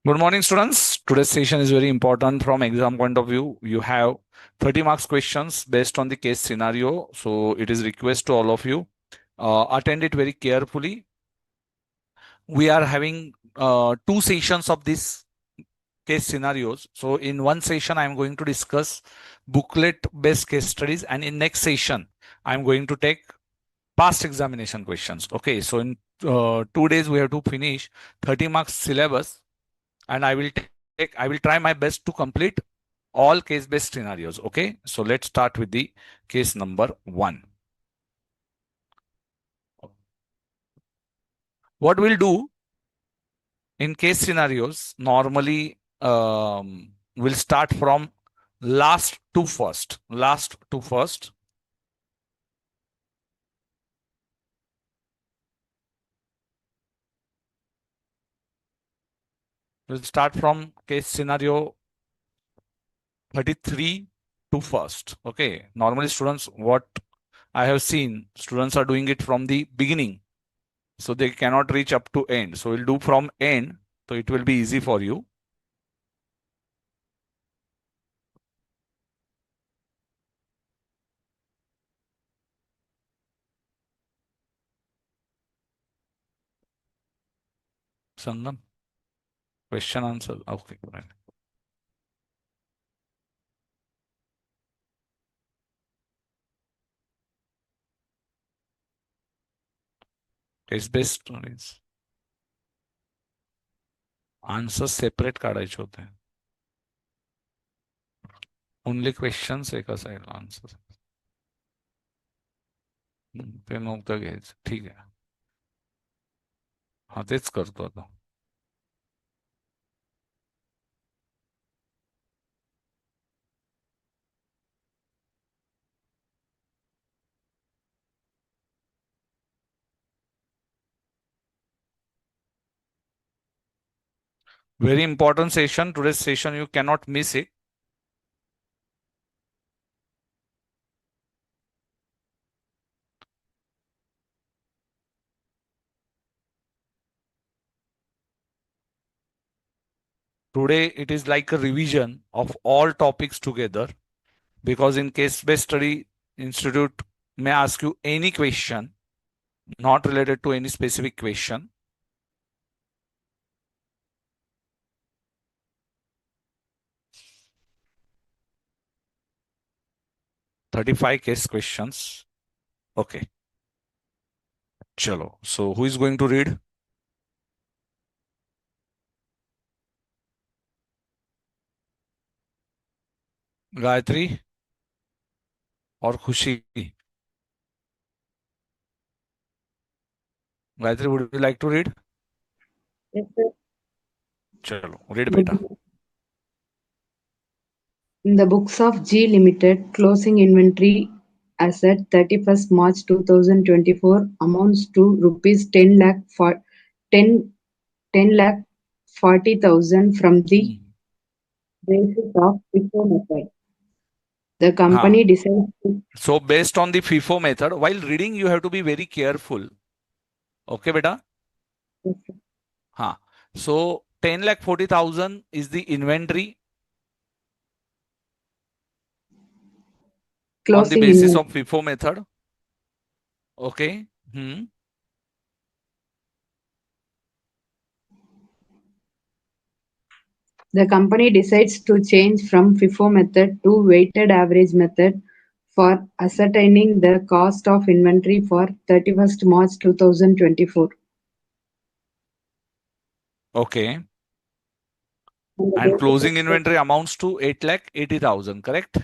Good morning, students. Today's session is very important from exam point of view. You have 30 marks questions based on the case scenario. So it is request to all of you. Attend it very carefully. We are having two sessions of this case scenarios. So in one session, I'm going to discuss booklet based case studies. And in next session, I'm going to take past examination questions. Okay. So in 2 days, we have to finish 30 marks syllabus. And I will try my best to complete all case based scenarios. Okay, so let's start with the case number 1. What we'll do in case scenarios, normally we'll start from last to first. We'll start from case scenario 33 to first. Okay, normally students, what I have seen, students are doing it from the beginning, so they cannot reach up to end. So we'll do from end, so it will be easy for you. Sangam, question answer. Okay, right. Test based stories. Answer separate काढायचे होते. Only questions एका साईडला answer. ते नव्हतं घ्यायचं. ठीक आहे. हा तेच करतो आता. Very important session. Today's session, you cannot miss it. Today, it is like a revision of all topics together, because in case-based study institute may ask you any question not related to any specific question. "35 case questions." Okay. Chalo. So who is going to read? Gayatri or Khushi? Gayatri, would you like to read? Yes, sir. Chalo, read The, beta. in the books of G Limited, closing inventory as at 31st March 2024 amounts to rupees 10 lakh for 10, 10 lakh 40,000 from the basis of FIFO method. The Ha. company decides to So based on the FIFO method, while reading, you have to be very careful. Okay, beta? Ha. So 10,40,000 is the inventory on the closing basis of inventory. FIFO method. Okay. Hmm. The company decides to change from FIFO method to weighted average method for ascertaining the cost of inventory for 31st March 2024. Okay. On the And basis closing of inventory amounts to 8,80,000, correct?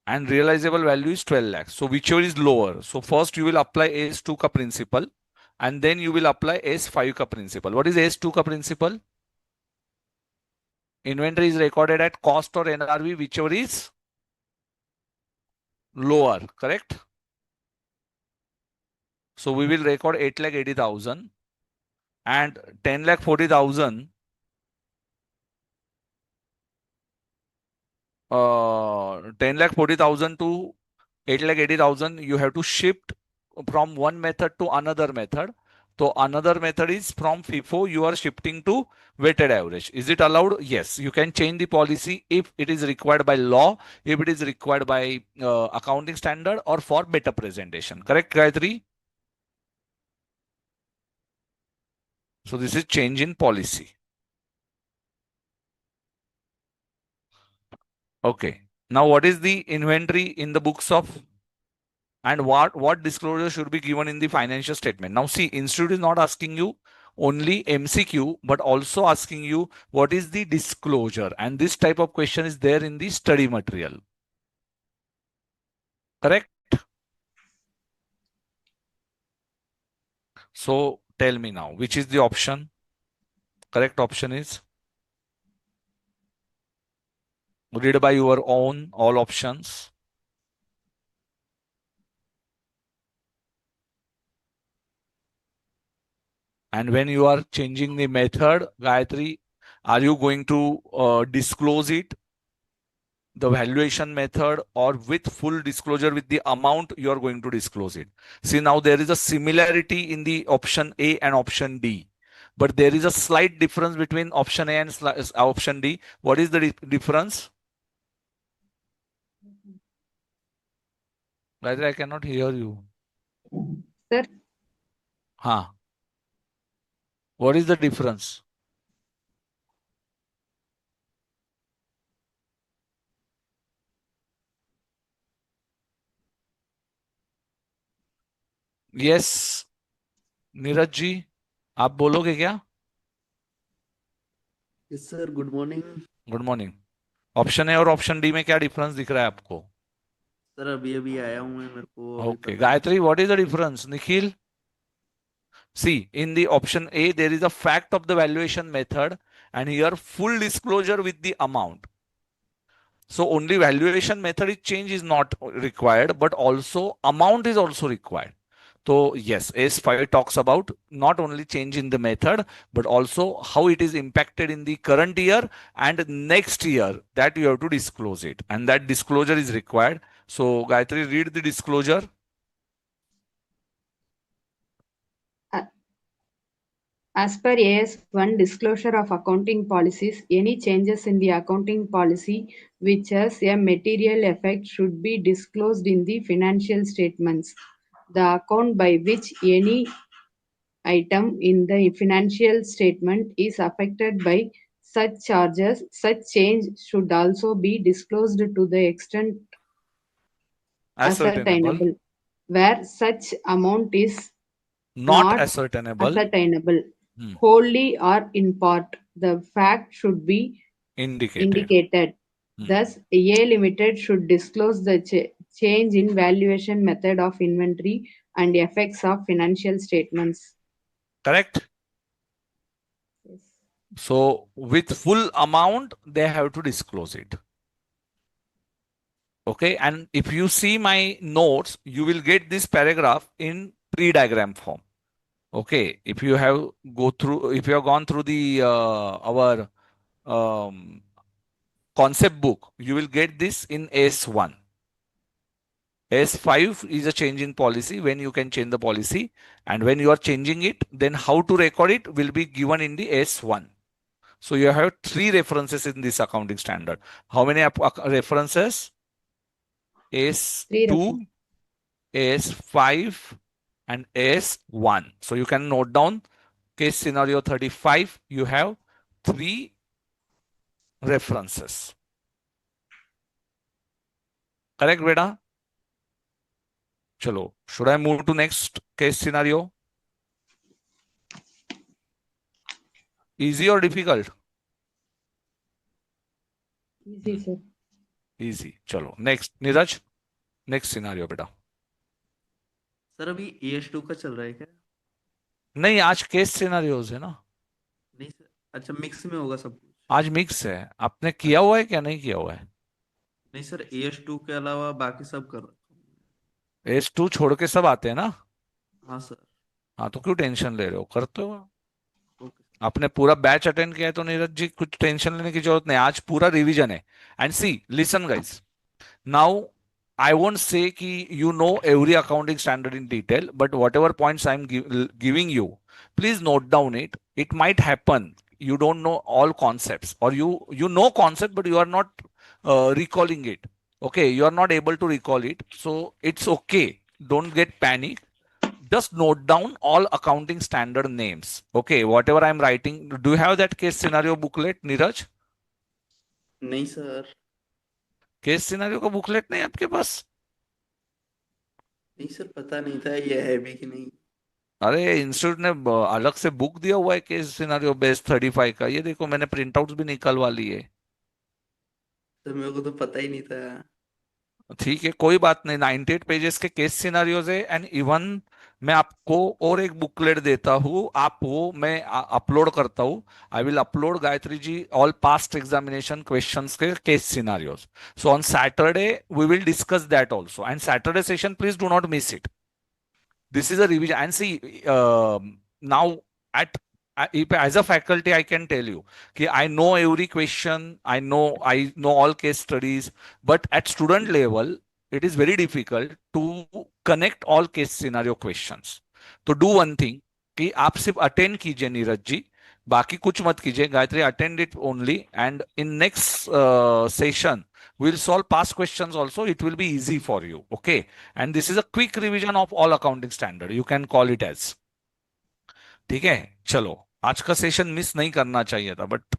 And realizable value is 12 lakhs. So whichever is lower. So first you will apply AS2 ka principal, and then you will apply AS5 ka principal. What is AS2 ka principal? Inventory is recorded at cost or NRV, whichever is lower, correct? So we will record 8,80,000 and 10,40,000. 10,40,000 to 8,80,000, you have to shift from one method to another method. So another method is from FIFO, you are shifting to weighted average. Is it allowed? Yes, you can change the policy if it is required by law, if it is required by accounting standard, or for better presentation. Correct, Gayatri? So this is change in policy. Okay. Now what is the inventory in the books of, and what disclosure should be given in the financial statement? Now see, institute is not asking you only MCQ, but also asking you what is the disclosure, and this type of question is there in the study material. Correct? So tell me now, which is the option? Correct option is, read by your own all options. And when you are changing the method, Gayatri, are you going to disclose it, the valuation method, or with full disclosure with the amount you are going to disclose it? See, now there is a similarity in the option A and option D, but there is a slight difference between option A and option D. What is the difference? Gayatri, I cannot hear you. Sir, Huh. What is the difference? Yes, Neeraj ji, आप बोलोगे क्या? Yes sir, good morning. Good morning. Option A और option D में क्या difference दिख रहा है आपको? सर अभी अभी आया हूँ मैं, मेरे को अभी Okay, पता नहीं। Gayatri, what is the difference? Nikhil? See, in the option A, there is a fact of the valuation method, and here full disclosure with the amount. So only valuation method is change is not required, but also amount is also required. So yes, S5 talks about not only change in the method, but also how it is impacted in the current year and next year, that you have to disclose it. And that disclosure is required. So Gayatri, read the disclosure. a- as per AS1 disclosure of accounting policies, any changes in the accounting policy which has a material effect should be disclosed in the financial statements. The account by which any item in the financial statement is affected by such charges, such change should also be disclosed to the extent Ascertainable, ascertainable. Where such amount is not not ascertainable, ascertainable, hmm, wholly or in part, the fact should be indicated. indicated. Hmm. Thus, A Limited should disclose the change in valuation method of inventory and effects of financial statements. Correct? Yes. So with full amount, they have to disclose it. Okay. And if you see my notes, you will get this paragraph in pre-diagram form. Okay. If you have if you have gone through the our um, concept book, you will get this in S1. S5 is a change in policy, when you can change the policy, and when you are changing it, then how to record it will be given in the S1. So you have three references in this accounting standard. How many references? Three S2, reference. S5, and S1. So you can note down case scenario 35. You have three references. Correct, beta? Chalo. Should I move to next case scenario? Easy or difficult? Easy, sir. Easy. चलो next, Neeraj, next scenario बेटा। Sir अभी AS2 का चल रहा है क्या? नहीं, आज केस सिनारियोज है ना। नहीं सर, अच्छा मिक्स में होगा सब कुछ। आज मिक्स है। आपने किया हुआ है क्या नहीं किया हुआ है? नहीं सर, AS2 के अलावा बाकी सब कर रखा हूँ। S2 छोड़ के सब आते हैं ना। हाँ सर। हाँ, तो क्यों टेंशन ले रहे हो, करते हो। ओके। आपने पूरा बैच अटेंड किया है तो नीरज जी कुछ टेंशन लेने की जरूरत नहीं, आज पूरा रिवीजन है। And see, listen guys, now I won't say कि you know every accounting standard in detail, but whatever points I'm giving you, please note down it. It might happen. You don't know all concepts, or you know concept, but you are not recalling it. Okay, you are not able to recall it. So it's okay. Don't get panic. Just note down all accounting standard names. Okay, whatever I'm writing. Do you have that case scenario booklet, Neeraj? नहीं sir. Case scenario का booklet नहीं है आपके पास? नहीं sir, पता नहीं था ये है भी कि नहीं. अरे इंस्टीट्यूट ने अलग से बुक दिया हुआ है केस सिनारियो बेस 35 का। ये देखो, मैंने प्रिंट आउट भी निकलवा लिए। सर मेरे को तो पता ही नहीं था. ठीक है, कोई बात नहीं। 98 पेजेस के केस सिनारियोज है। एंड इवन मैं आपको और एक बुकलेट देता हूँ, आप वो मैं अपलोड करता हूँ। I will upload Gayatri ji all past examination questions के case scenarios. So on Saturday we will discuss that also. And Saturday session please do not miss it. This is a revision. And see, now at as a faculty, I can tell you, कि I know every question, I know all case studies, but at student level, it is very difficult to connect all case scenario questions. तो do one thing, कि आप सिर्फ attend कीजिए नीरज जी, बाकी कुछ मत कीजिए। Gayatri, attend it only, and in next session we'll solve past questions also. It will be easy for you. Okay, and this is a quick revision of all accounting standard, you can call it as। ठीक है, चलो। आज का session miss नहीं करना चाहिए था, but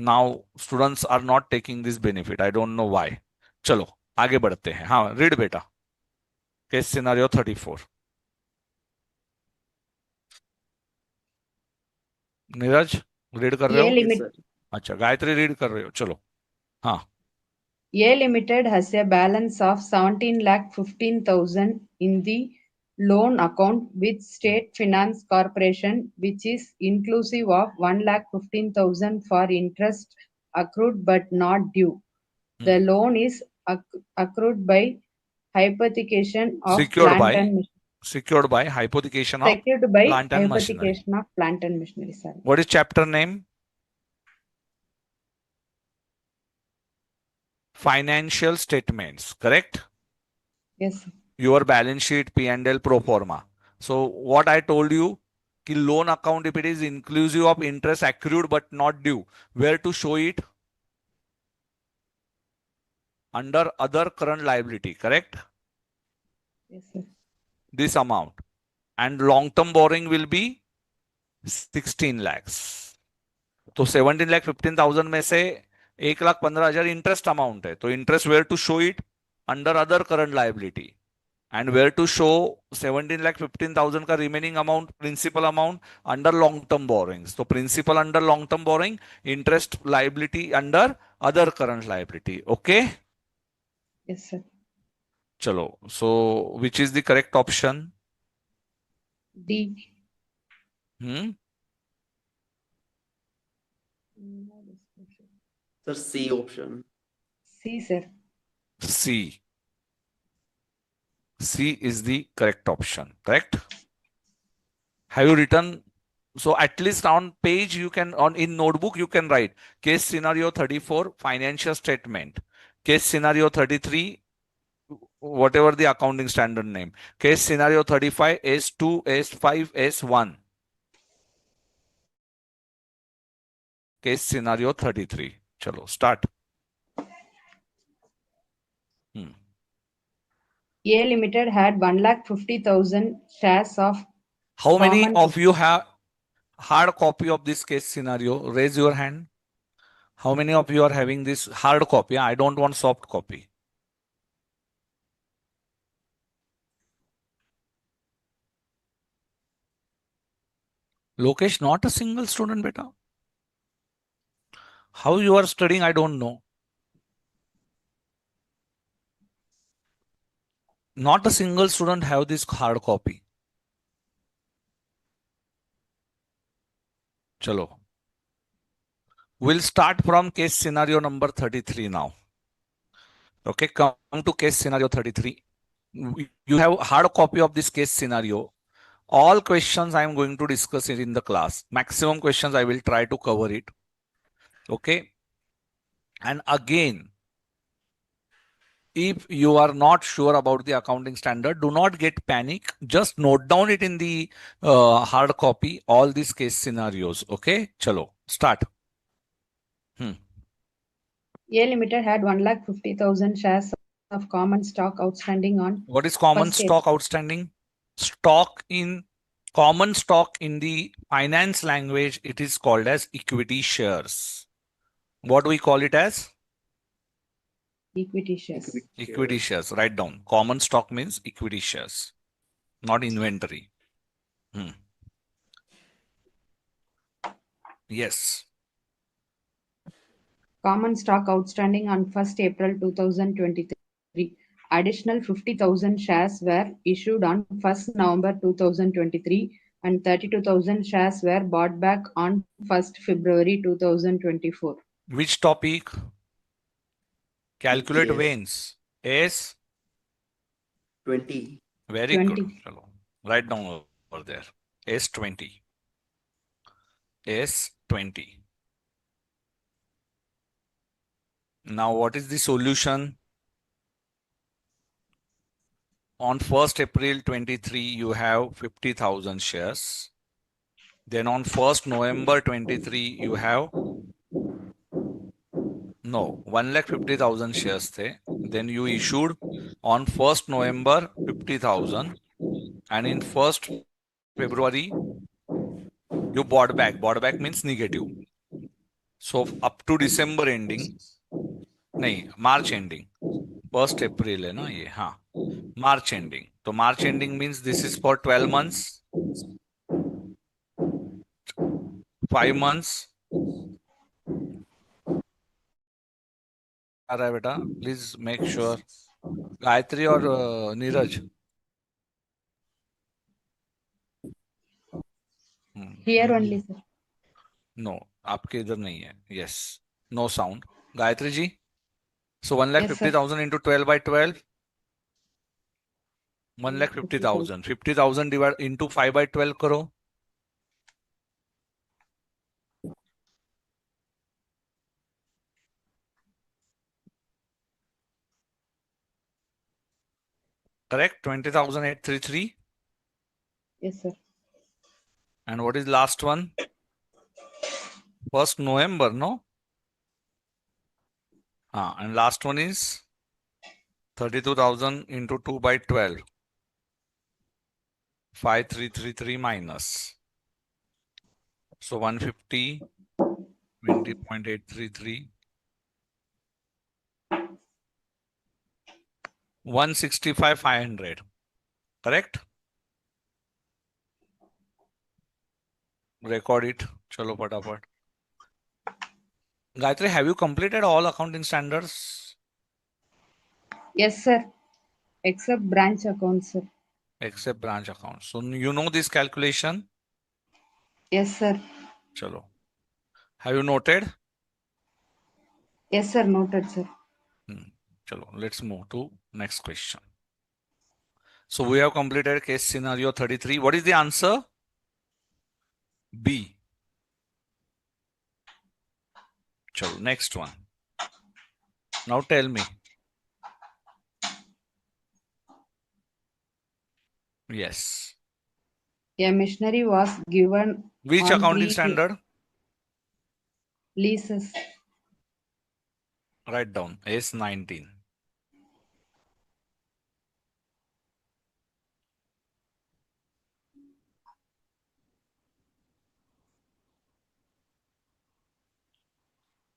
now students are not taking this benefit, I don't know why. चलो आगे बढ़ते हैं। हाँ, रीड बेटा, केस सिनारियो 34। नीरज, रीड कर रहे A हो? Yes limit sir. अच्छा, गायत्री रीड कर रहे हो, चलो। हाँ। A Limited has a balance of 17,15,000 in the loan account with State Finance Corporation, which is inclusive of 1,15,000 for interest accrued but not due. The loan is accrued by hypothecation of Secured by, secured by hypothecation of secured by plant and machinery. hypothecation of plant and machinery. Sorry. What is chapter name? Financial statements, correct? Yes, sir. Your balance sheet, P&L, pro forma. So what I told you, कि loan account, if it is inclusive of interest accrued but not due, where to show it? Under other current liability, correct? Yes, sir. This amount. And long-term borrowing will be 16 lakhs. तो 17,15,000 में से 1,15,000 interest amount है, तो interest where to show it? Under other current liability. and where to show 17,15,000 का remaining amount, principal amount, under long term borrowings. So principal under long term borrowing, interest liability under other current liability. Okay, Yes, sir. chalo, so which is the correct option? D. Sir C option. C, sir. C is the correct option, correct? Have you written? So at least on page you can, on in notebook you can write case scenario 34 financial statement, case scenario 33 whatever the accounting standard name, case scenario 35 S2 S5 S1, case scenario 33। chalo start। A Limited had 1,50,000 shares of How many common of you have hard copy of this case scenario? Raise your hand. How many of you are having this hard copy? I don't want soft copy. Lokesh, not a single student, beta. How you are studying, I don't know. Not a single student have this hard copy. Chalo. We'll start from case scenario number 33 now. Okay, come to case scenario 33. You have hard copy of this case scenario. All questions I am going to discuss it in the class. Maximum questions I will try to cover it. Okay. And again, If you are not sure about the accounting standard, do not get panic. Just note down it in the hard copy, all these case scenarios. Okay, chalo, start. A Limited had 1,50,000 shares of common stock outstanding on What is 1st common April. stock outstanding? Common stock in the finance language, it is called as equity shares. What do we call it as? Equity shares. Equity shares. Write down. Common stock means equity shares, not inventory. Yes. Common stock outstanding on 1st April 2023. Additional 50,000 shares were issued on 1st November 2023 and 32,000 shares were bought back on 1st February 2024. Which topic? Calculate Yes. veins. S. 20. Very good. 20. Chalo. Write down over there. S20. S20. Now, what is the solution? On 1st April 23, you have 50,000 shares. Then on 1st November 23, you have, no, 1,50,000 shares the. Then you issued on 1st November 50,000 and in 1st February, you bought back. Bought back means negative. So up to December ending, नहीं, March ending. 1st April है ना ये, हाँ. March ending. So March ending means this is for 12 months, 5 months. आ रहा है बेटा, please make sure. Gayatri और Neeraj. Here only, sir. No, आपके इधर नहीं है. Yes, no sound. Gayatri ji, so 1,50,000 into 12 by 12, 1,50,000. 50,000 divided into 5 by 12 करो. Correct? 20,833. Yes, sir. And what is last one? 1st November, no? And last one is 32,000 into 2 by 12. 5,333 minus. So 150, 20.833. 165,500. Correct? Record it. Chalo fatapat. Gayatri, have you completed all accounting standards? Yes, sir. Except branch accounts, sir. Except branch accounts. So you know this calculation? Yes, sir. Chalo. Have you noted? Yes, sir. Noted, sir. Chalo, let's move to next question. So we have completed case scenario 33. What is the answer? B. Chalo, next one. Now tell me. Yes. A missionary was given Which on accounting 3 standard? leases. Write down. S19.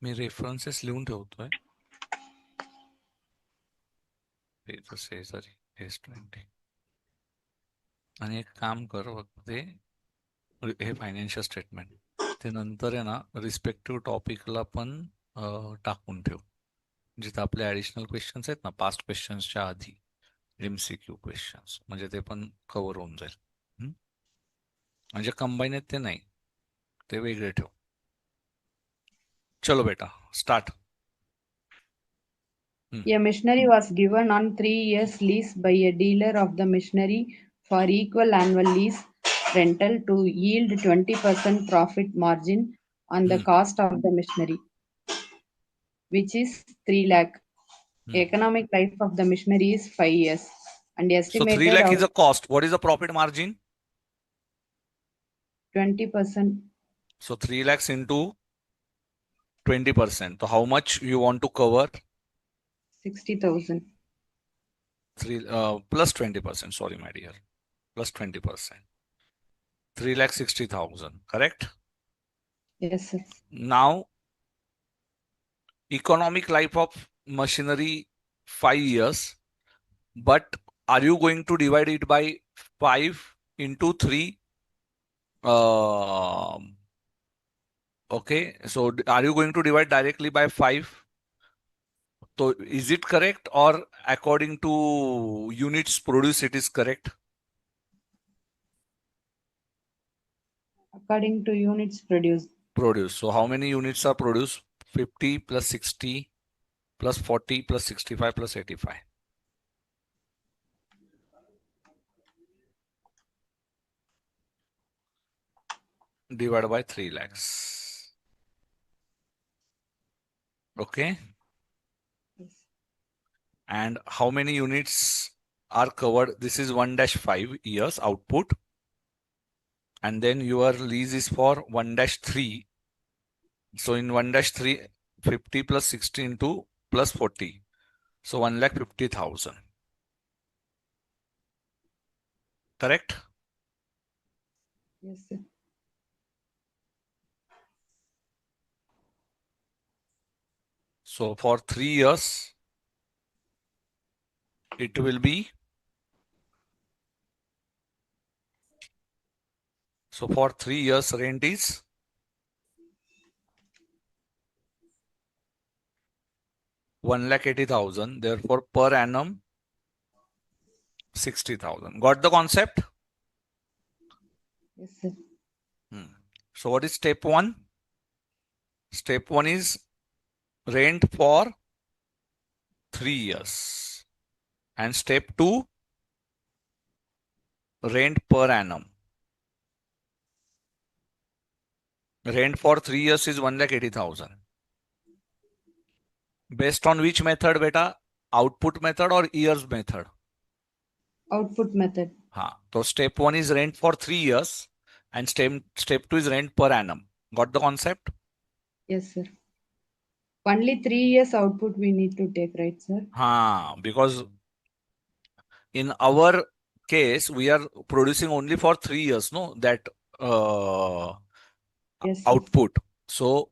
Me references लिहून ठेवतोय. शेजारी S20. आणि एक काम कर फक्त ते हे financial statement ते नंतर आहे ना रिस्पेक्टिव्ह टॉपिकला पण टाकून ठेव, जिथं आपले ॲडिशनल क्वेश्चन्स आहेत ना पास्ट क्वेश्चन्सच्या आधी, MCQ क्वेश्चन्स, म्हणजे ते पण कव्हर होऊन जाईल. म्हणजे कंबाईन आहेत ते नाही, ते वेगळे ठेव. चलो बेटा, start. A missionary was given on 3 years lease by a dealer of the missionary for equal annual lease rental to yield 20% profit margin on the cost of the missionary, which is 3 lakh. Economic life of the machinery is 5 years and So 3 estimated lakh is out the cost. What is the profit margin? 20%, So 3 lakhs into 20%. So how much you want to cover? 60,000. 20%. Sorry, my dear. Plus 20%. 3,60,000. Correct? Yes, sir. Now, economic life of machinery 5 years. But are you going to divide it by 5 into 3? Okay. So are you going to divide directly by 5? So is it correct, or according to units produced it is correct? According to units produced. Produced. So how many units are produced? 50 plus 60 plus 40 plus 65 plus 85. Divided by 3 lakhs. Okay. Yes. And how many units are covered? This is 1-5 years output. And then your lease is for 1-3. So in 1-3, 50 plus 60 into plus 40. So 1,50,000. Correct? Yes, sir. So for 3 years, it will be, so for 3 years rent is 1,80,000. Therefore, per annum 60,000. Got the concept? Yes, sir. So what is step 1? Step 1 is rent for 3 years. And step 2, rent per annum. Rent for 3 years is 1,80,000. Based on which method, beta? Output method or years method? Output method. So step 1 is rent for 3 years and step 2 is rent per annum. Got the concept? Yes, sir. Only 3 years output we need to take, right, sir? Because in our case, we are producing only for 3 years, no? That uh, Yes, sir. output. So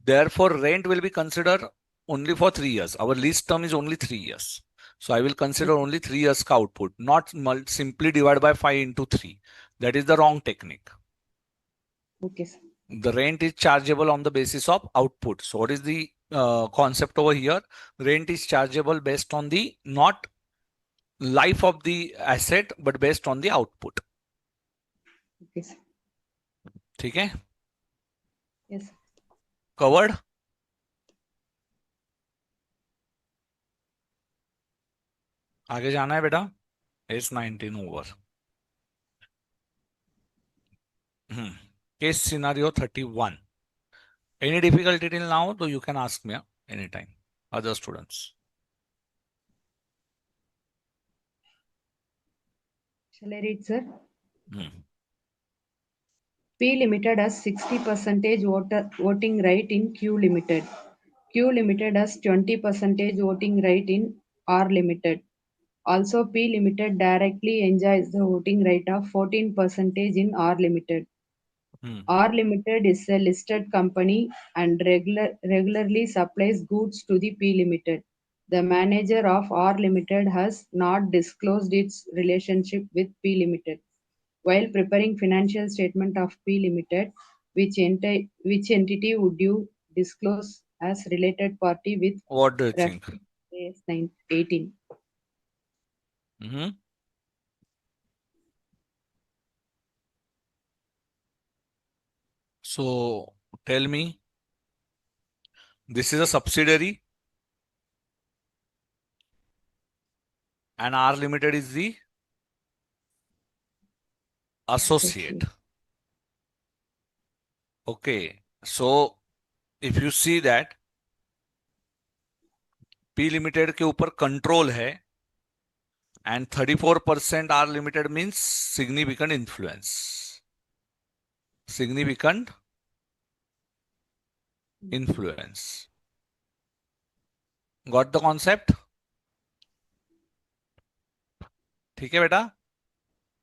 therefore, rent will be considered only for 3 years. Our lease term is only 3 years. So I will consider Okay. only 3 years ka output, not simply divide by 5 into 3. That is the wrong technique. Okay, sir. The rent is chargeable on the basis of output. So what is the concept over here? Rent is chargeable based on the not life of the asset, but based on the output. Okay, sir. ठीक है? Yes, sir. Covered? आगे जाना है बेटा? It's 19 over. Case scenario 31. Any difficulty till now? So you can ask me anytime. Other students. Shall I read, sir? Hmm. P Limited has 60% voting right in Q Limited. Q Limited has 20% voting right in R Limited. Also, P Limited directly enjoys the voting right of 14% in R Limited. R Limited is a listed company and regularly supplies goods to the P Limited. The manager of R Limited has not disclosed its relationship with P Limited. While preparing financial statement of P Limited, which entity would you disclose as related party with What do you think? reference to AS 18? So tell me, this is a subsidiary and R Limited is the associate. Okay. So if you see that P limited के ऊपर control है and 34% R limited means significant influence. Significant influence. Got the concept? ठीक है बेटा?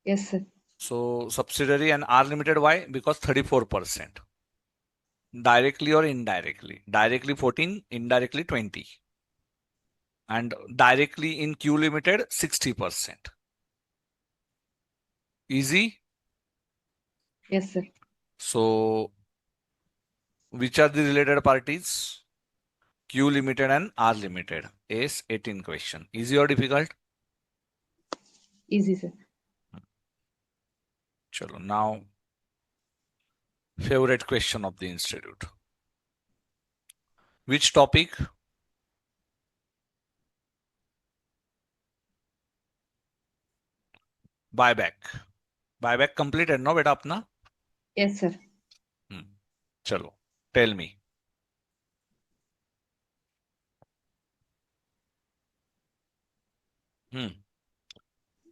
Yes, sir. So subsidiary and R limited, why? Because 34%. Directly or indirectly. Directly 14, indirectly 20. And directly in Q limited 60%. Easy? Yes, sir. So which are the related parties? Q limited and R limited. Is 18 question. Easy or difficult? Easy, sir. Chalo, now favorite question of the institute. Which topic? Buyback. Buyback completed, no beta apna? Yes, sir. Chalo, tell me.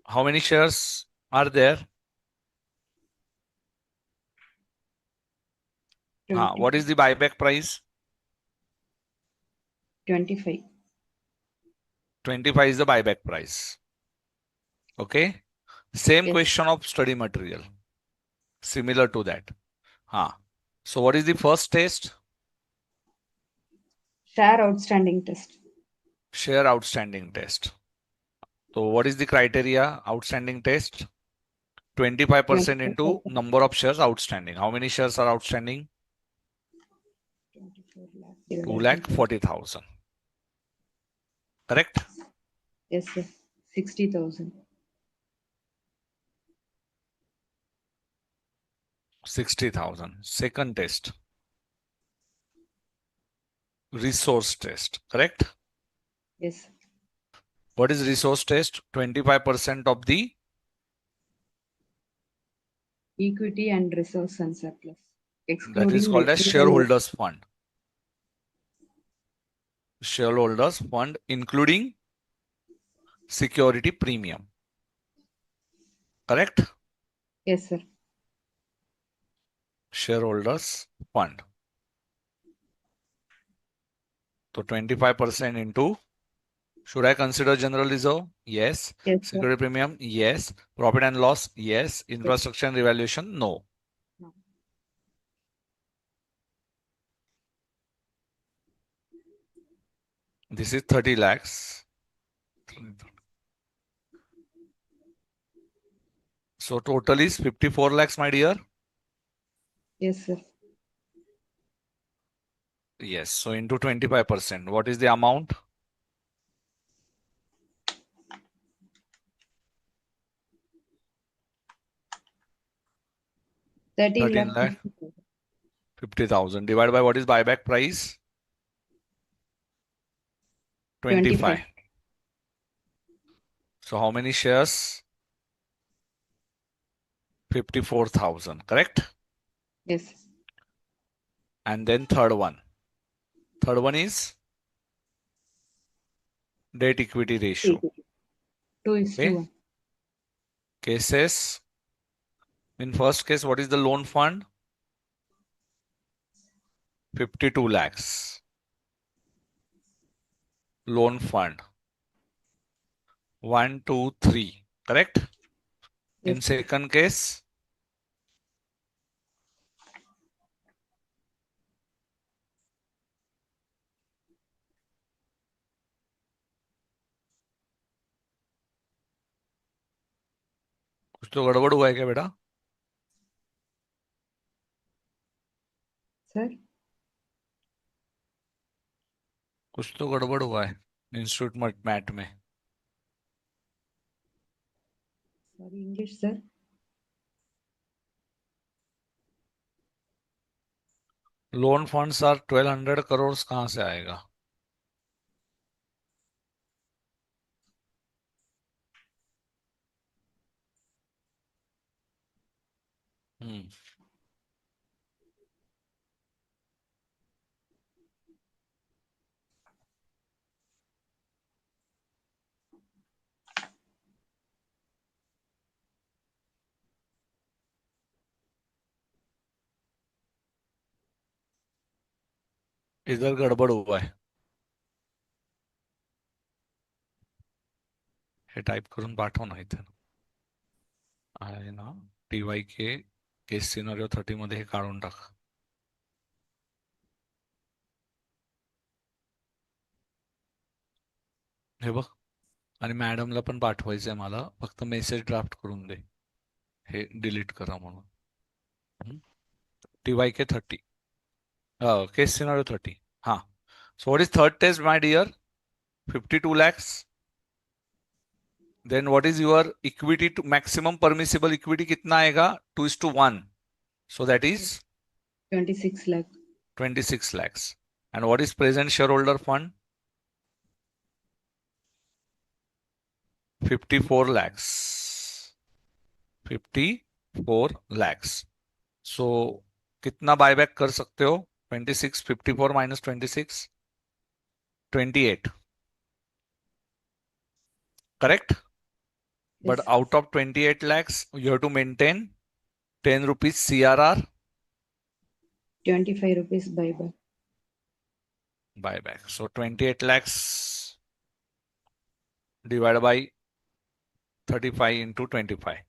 How many shares are there? 20, What is the buyback price? 25. 25 is the buyback price. Okay. Same Yes. question of study material. Similar to that. So what is the first test? Share outstanding test. Share outstanding test. So what is the criteria? Outstanding test? 25% into 24 number of shares outstanding. How many shares are outstanding? lakh 2 divided by lakh 12. 40,000. Correct? Yes, sir. 60,000. 60,000. Second test. Resource test. Correct? Yes. What is resource test? 25% of the Equity and reserves and surplus. that is Excluding called as listing and shareholders fund. Shareholders fund including security premium. Correct? yes, sir. Shareholders fund. So 25% into, should I consider general reserve? Yes. Yes, sir. Security premium? Yes. Profit and loss? Yes. Infrastructure and revaluation? No. No. This is 30 lakhs. So total is 54 lakhs, my dear. Yes, sir. Yes. So into 25%. What is the amount? 13 13 lakh lakh 50,000 divided by what is buyback price? 25. 25. So how many shares? 54,000. Correct? Yes. And then third one. Third one is debt equity ratio. 2 is to Okay. 1. Cases. In first case, what is the loan fund? 52 lakhs. Loan fund. 1, 2, 3. Correct? Yes. In second case, कुछ तो गड़बड़ हुआ है क्या बेटा? Sir. कुछ तो गड़बड़ हुआ है इंस्टीट्यूट मैट में. Sorry, English, sir. Loan funds are 1200 crore कहां से आएगा? हम्म इधर गडबड हुआ हे टाईप करून पाठव ना इथे आहे ना टीवाय के केस सिनारिओ 30 मध्ये हे काढून टाक. हे बघ आणि मॅडमला पण पाठवायचंय मला फक्त मेसेज ड्राफ्ट करून दे हे डिलीट करा म्हणून. टीवाय के 30 केस सिनारिओ 30 हा. So what is third test my dear 52 lakhs. Then what is your equity to maximum permissible equity कितना आएगा 2:1. So that is 26 lakh. 26 lakhs. And what is present shareholder fund? 54 lakhs. 54 lakhs. So कितना buyback कर सकते हो 26 54 minus 26 28. Correct? But Yes. out of 28 lakhs you have to maintain 10 rupees CRR 25 rupees buyback. buyback. So 28 lakhs divided by 35 into 25.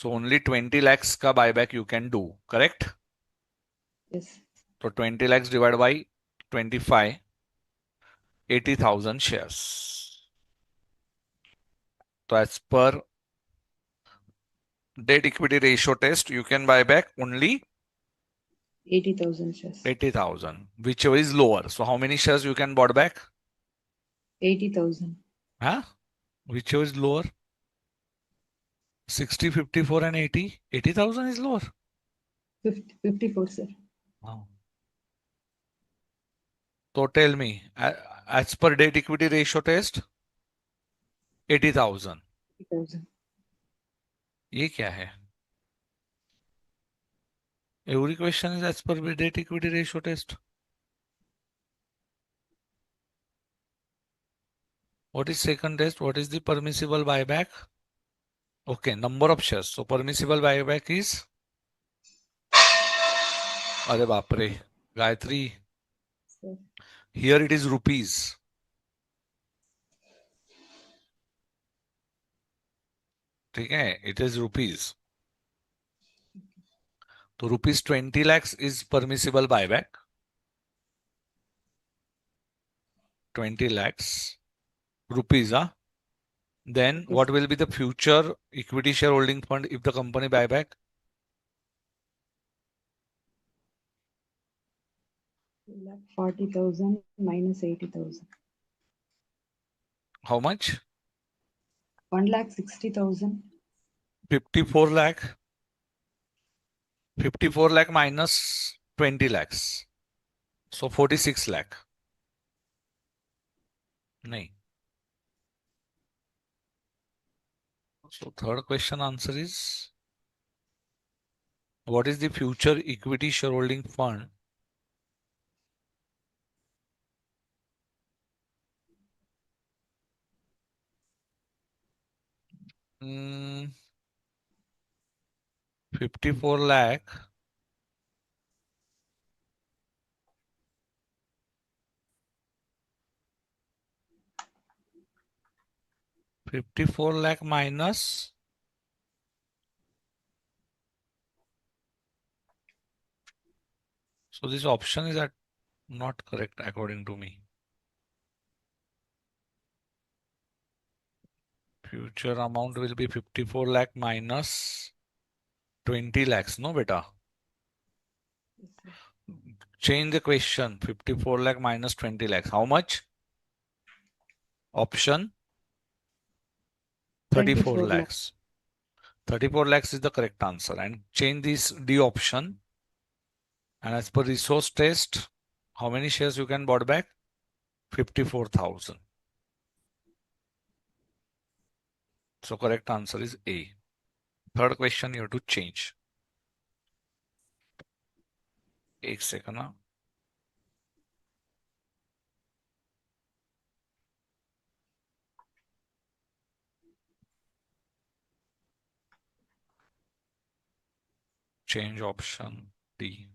So only 20 lakhs ka buyback you can do, correct? Yes. So 20 lakhs divided by 25, 80,000 shares. So as per debt equity ratio test, you can buy back only 80,000 shares. 80,000, whichever is lower. So how many shares you can bought back? 80,000. Huh? Whichever is lower? 60, 54 and 80. 80,000 is lower. 54, sir. Wow. So tell me, as per debt equity ratio test, 80,000. 80,000. ये क्या है? Every question is as per debt equity ratio test. What is second test? What is the permissible buyback? Okay, number of shares. So permissible buyback is अरे बाप रे Gayatri Sir. here it is rupees. ठीक है it is rupees. तो rupees 20 lakhs is permissible buyback. 20 lakhs rupees. Then Yes. what will be the future equity shareholding fund if the company buyback? 40,000 minus 80,000. How much? 1,60,000. 54 lakh. 54 lakh minus 20 lakhs. So 46 lakh. नहीं. So third question answer is what is the future equity shareholding fund? Hmm, 54 lakh. 54 lakh minus. So this option is not correct according to me. Future amount will be 54 lakh minus 20 lakhs. No, beta. Yes, sir. Change the question. 54 lakh minus 20 lakhs. How much? Option 34 24 lakh. lakhs. 34 lakhs is the correct answer. And change this D option. And as per resource test, how many shares you can bought back? 54,000. So correct answer is A. Third question you have to change. एक second. Change option D.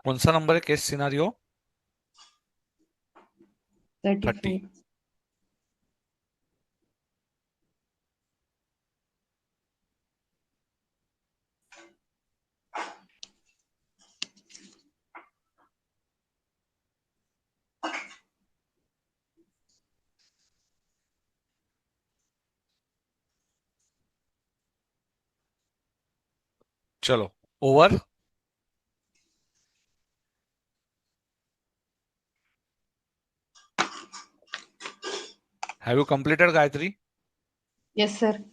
कौन सा number है case scenario? 34. 30. चलो, over. Have you completed, Gayatri? Yes, sir.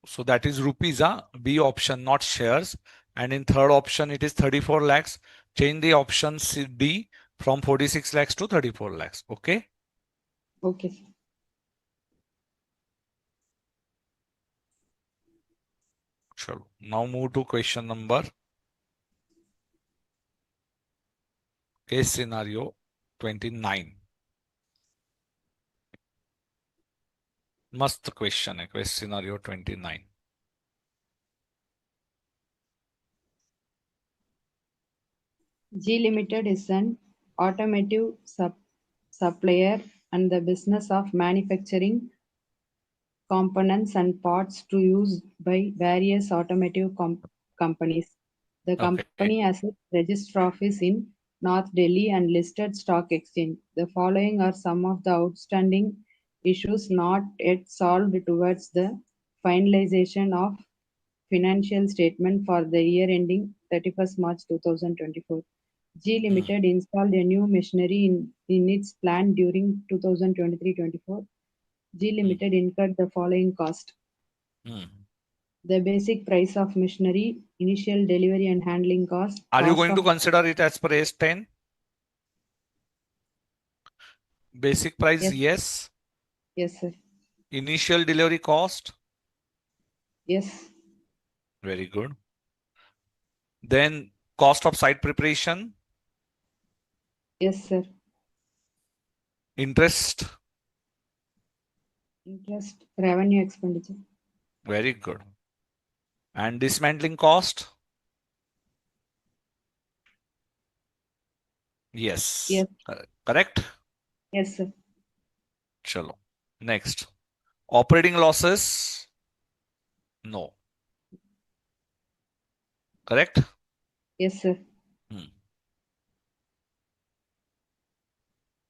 So that is rupees, B option, not shares. And in third option, it is 34 lakhs. Change the option D from 46 lakhs to 34 lakhs. Okay. Okay, sir. Chalo. Now move to question number, case scenario 29. मस्त question है, question scenario 29. G Limited is an automotive supplier and the business of manufacturing components and parts to use by various automotive companies. The Okay. company has its register office in North Delhi and listed stock exchange. The following are some of the outstanding issues not yet solved towards the finalization of financial statement for the year ending 31st March 2024. G Hmm. Limited installed a new machinery in its plant during 2023-24. G Hmm. Limited incurred the following cost: Hmm. the basic price of machinery, initial delivery and handling cost, Are you cost going to of consider it as per S10? Basic price, yes, yes. yes, sir, Initial delivery cost, yes, very good. Then cost of site preparation, yes, sir, interest, interest, revenue expenditure, very good. And dismantling cost, yes. yes, Correct? yes, sir, Chalo. Next. Operating losses, no. Correct? yes, sir. Hmm.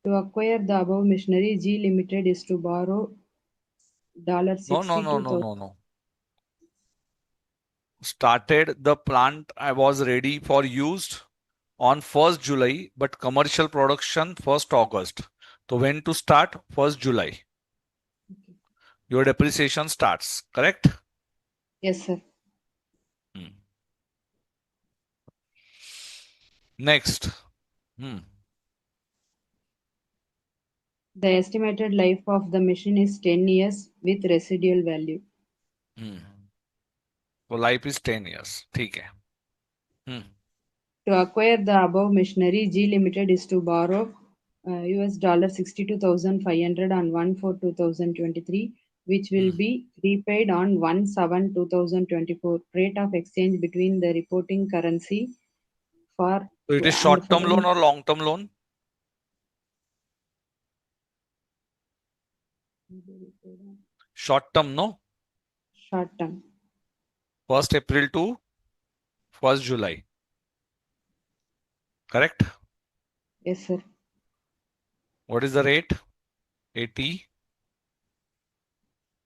To acquire the above machinery, G Limited is to borrow No, no, no, no, $62,000. no, no. Started the plant, I was ready for used on 1st July, but commercial production 1st August. So when to start? 1st July. Your depreciation starts, correct? Yes, sir. Hmm. Next. Hmm. The estimated life of the machine is 10 years with residual value. Hmm. So life is 10 years. ठीक है. Hmm. To acquire the above machinery, G Limited is to borrow US dollar 62,500 on 1/4/2023, which will Hmm. be repaid on 1/7/2024. Rate of exchange between the reporting currency for So it is and the short term loan following or long term loan? Short term, no? short term. 1st April to 1st July. Correct? Yes, sir. What is the rate? 80,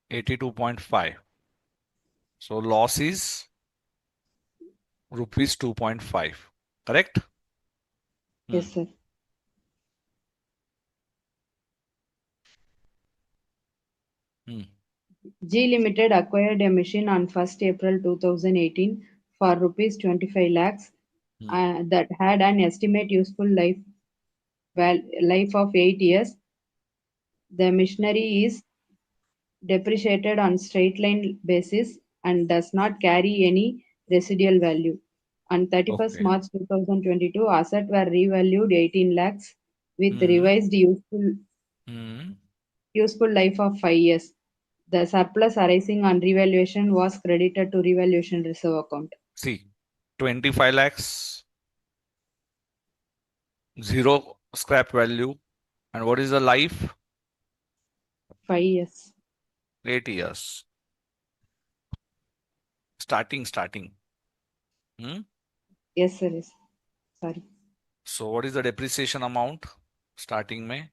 82.5. So loss is rupees 2.5. Correct? Hmm. Yes, sir. Hmm. G Limited acquired a machine on 1st April 2018 for rupees 25 lakhs Hmm. that had an estimate useful life of 8 years. The machinery is depreciated on straight line basis and does not carry any residual value. On 31st Okay. March 2022, assets were revalued 18 lakhs with Hmm. revised Hmm. useful life of 5 years. The surplus arising on revaluation was credited to revaluation reserve account. See, 25 lakhs Zero scrap value. And what is the life? 5 years. 8 years. Starting. Hmm? Yes, sir. Yes. Sorry. So what is the depreciation amount? Starting May.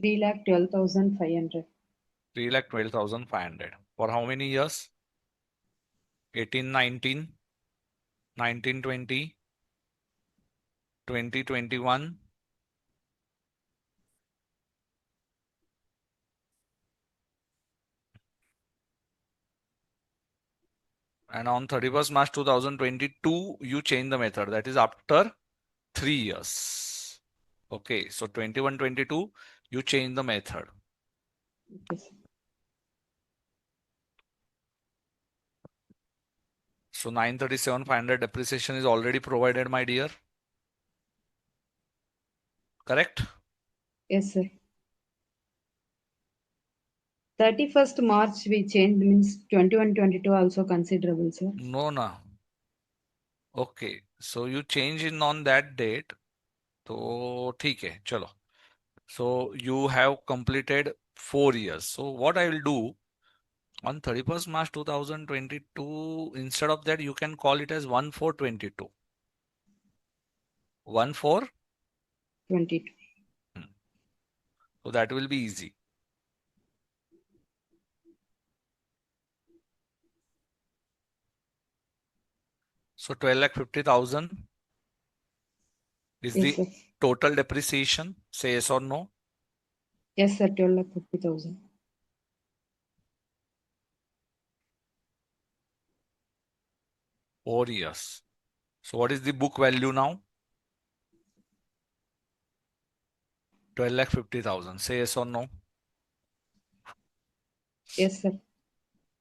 3,12,500. 3,12,500. For how many years? 18, 19, 19, 20, 20, 21. And on 31st March 2022, you change the method. That is after 3 years. Okay, so 21, 22, you change the method. Okay, sir. So 937,500 depreciation is already provided, my dear. Correct? Yes, sir. 31st March we changed means 21, 22 also considerable, sir. No, no. Okay, so you change in on that date. तो ठीक है, चलो. So you have completed 4 years. So what I will do on 31st March 2022, instead of that, you can call it as 1/4/22. 1/4. 22. So that will be easy. So 12,50,000 is Yes, the sir. total depreciation. Say yes or no. Yes, sir. 12,50,000. 4 years. So what is the book value now? 12,50,000. Say yes or no. Yes, sir.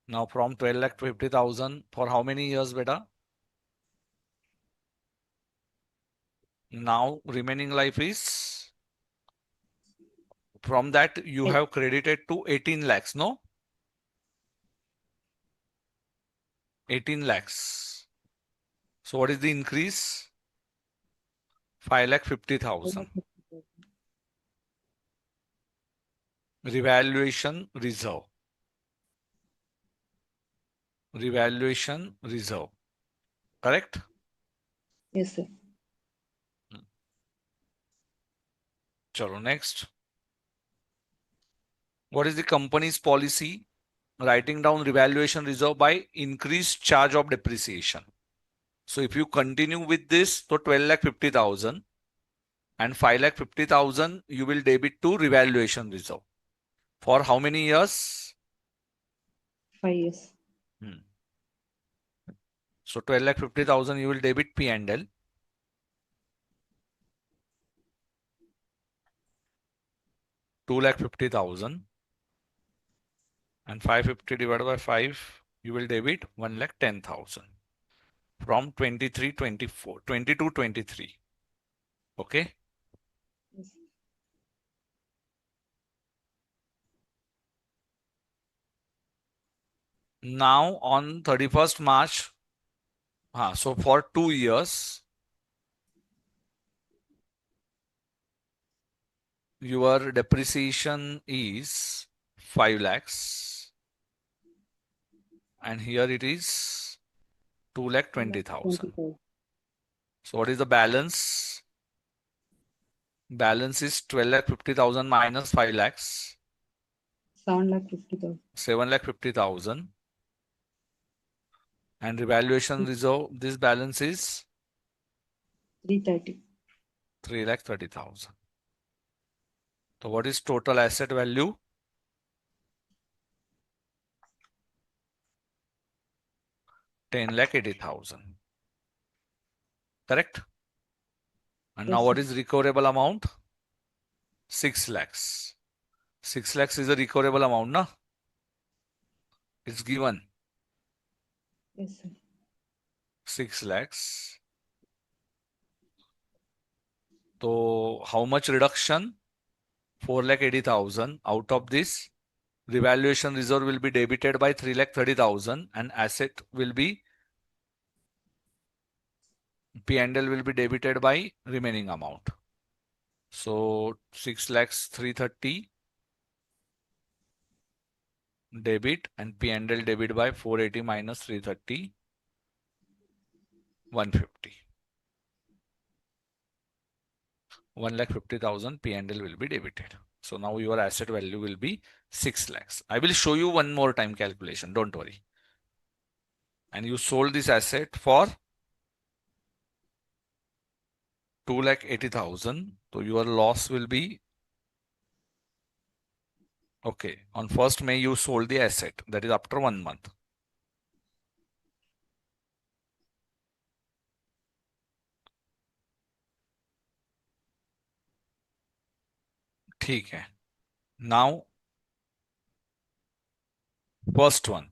Now from 12,50,000 for how many years, beta? Now remaining life is, from that you Eight. have credited to 18 lakhs, no? 18 lakhs. So what is the increase? 5,50,000. 5,50,000. Revaluation reserve. Revaluation reserve. Correct? Yes, sir. Chalo, next. What is the company's policy? Writing down revaluation reserve by increased charge of depreciation. So if you continue with this, so 12,50,000 and 5,50,000 you will debit to revaluation reserve. For how many years? 5 years. So 12,50,000 you will debit P&L. 2,50,000 and 550 divided by 5, you will debit 1,10,000 from 23, 24, 22, 23. Okay. Yes. Now on 31st March, so for 2 years, your depreciation is 5 lakhs and here it is 2,20,000. 20,000. So what is the balance? Balance is 12,50,000 minus 5 lakhs, 7,50,000. 7,50,000. And revaluation reserve, this balance is 330. 3,30,000. So what is total asset value? 10,80,000. Correct? And now Yes, sir. what is recoverable amount? 6 lakhs. 6 lakhs is a recoverable amount, na? It's given. Yes, sir. 6 lakhs. So how much reduction? 4,80,000. Out of this, revaluation reserve will be debited by 3,30,000 and asset will be P&L will be debited by remaining amount. So 6 lakhs 330 debit and P&L debit by 480 minus 330 150. 1,50,000 P&L will be debited. So now your asset value will be 6 lakhs. I will show you one more time calculation. Don't worry. And you sold this asset for 2,80,000. So your loss will be, okay, on 1st May you sold the asset. That is after 1 month. ठीक है. Now, first one.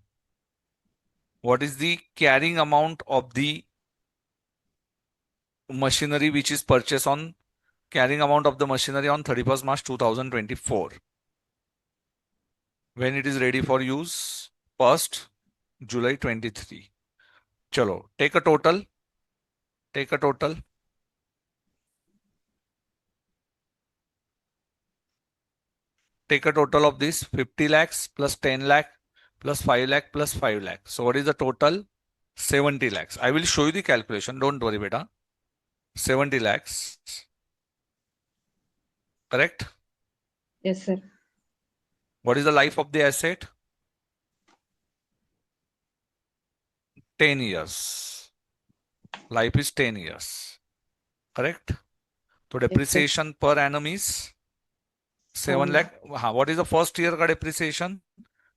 What is the carrying amount of the machinery which is purchased on carrying amount of the machinery on 31st March 2024? When it is ready for use? 1st July 23. Chalo, take a total. Take a total. Take a total of this 50 lakhs plus 10 lakh plus 5 lakh plus 5 lakh. So what is the total? 70 lakhs. I will show you the calculation. Don't worry, beta. 70 lakhs. Correct? Yes, sir. What is the life of the asset? 10 years. Life is 10 years. Correct? So depreciation per annum is 7 lakh. What is the first year ka depreciation?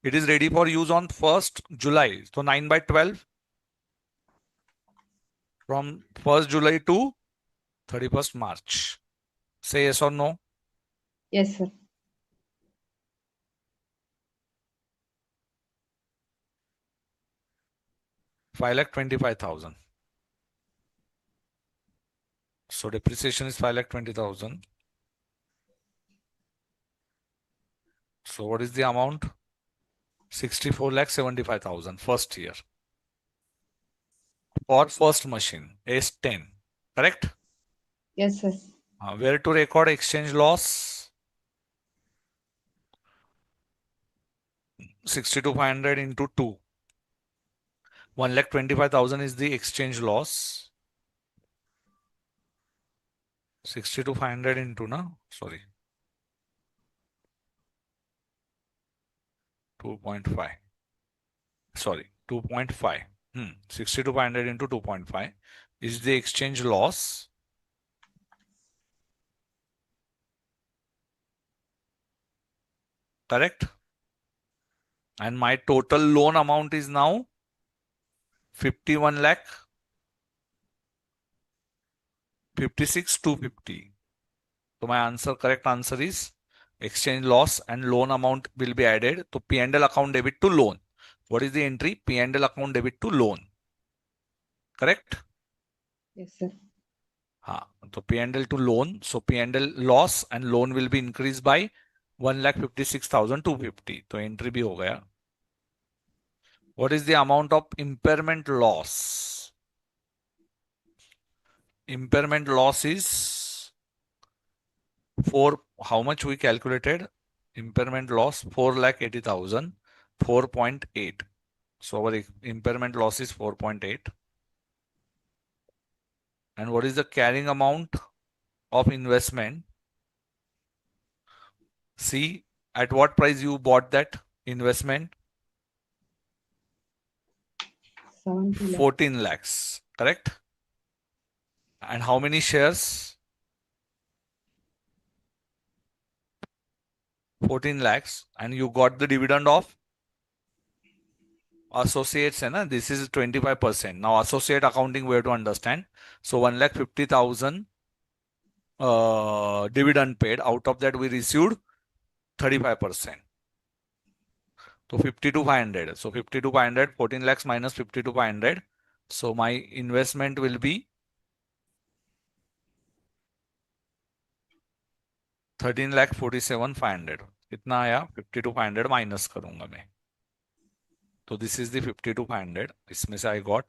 It is ready for use on 1st July. So 9 by 12 from 1st July to 31st March. Say yes or no. Yes, sir. Five lakh 25,000. So depreciation is 5 lakh 20,000. So what is the amount? 64 lakh 75,000 first year. For first machine, S10. Correct? Yes, sir. Where to record exchange loss? 62,500 into 2. 1,25,000 is the exchange loss. 62,500 into, no? Sorry. 2.5. Sorry, 2.5. 62,500 into 2.5 is the exchange loss. Correct? And my total loan amount is now 51 lakh 56,250. So my answer, correct answer is exchange loss and loan amount will be added to P&L account debit to loan. What is the entry? P&L account debit to loan. Correct? Yes, sir. So P&L to loan. So P&L loss and loan will be increased by 1,56,250. So entry भी हो गया. What is the amount of impairment loss? Impairment loss is how much we calculated? Impairment loss 4,80,000, 4.8. So our impairment loss is 4.8. And what is the carrying amount of investment? See, at what price you bought that investment? 70 lakhs. 14 lakhs, correct? And how many shares? 14 lakhs. And you got the dividend of associates, and this is 25%. Now associate accounting we have to understand. So 1,50,000 dividend paid. Out of that we received 35%. So 52,500. So 52,500, 14 lakhs minus 52,500. So my investment will be 13,47,500. कितना आया? 52,500 minus करूंगा मैं. तो this is the 52,500. इसमें से I got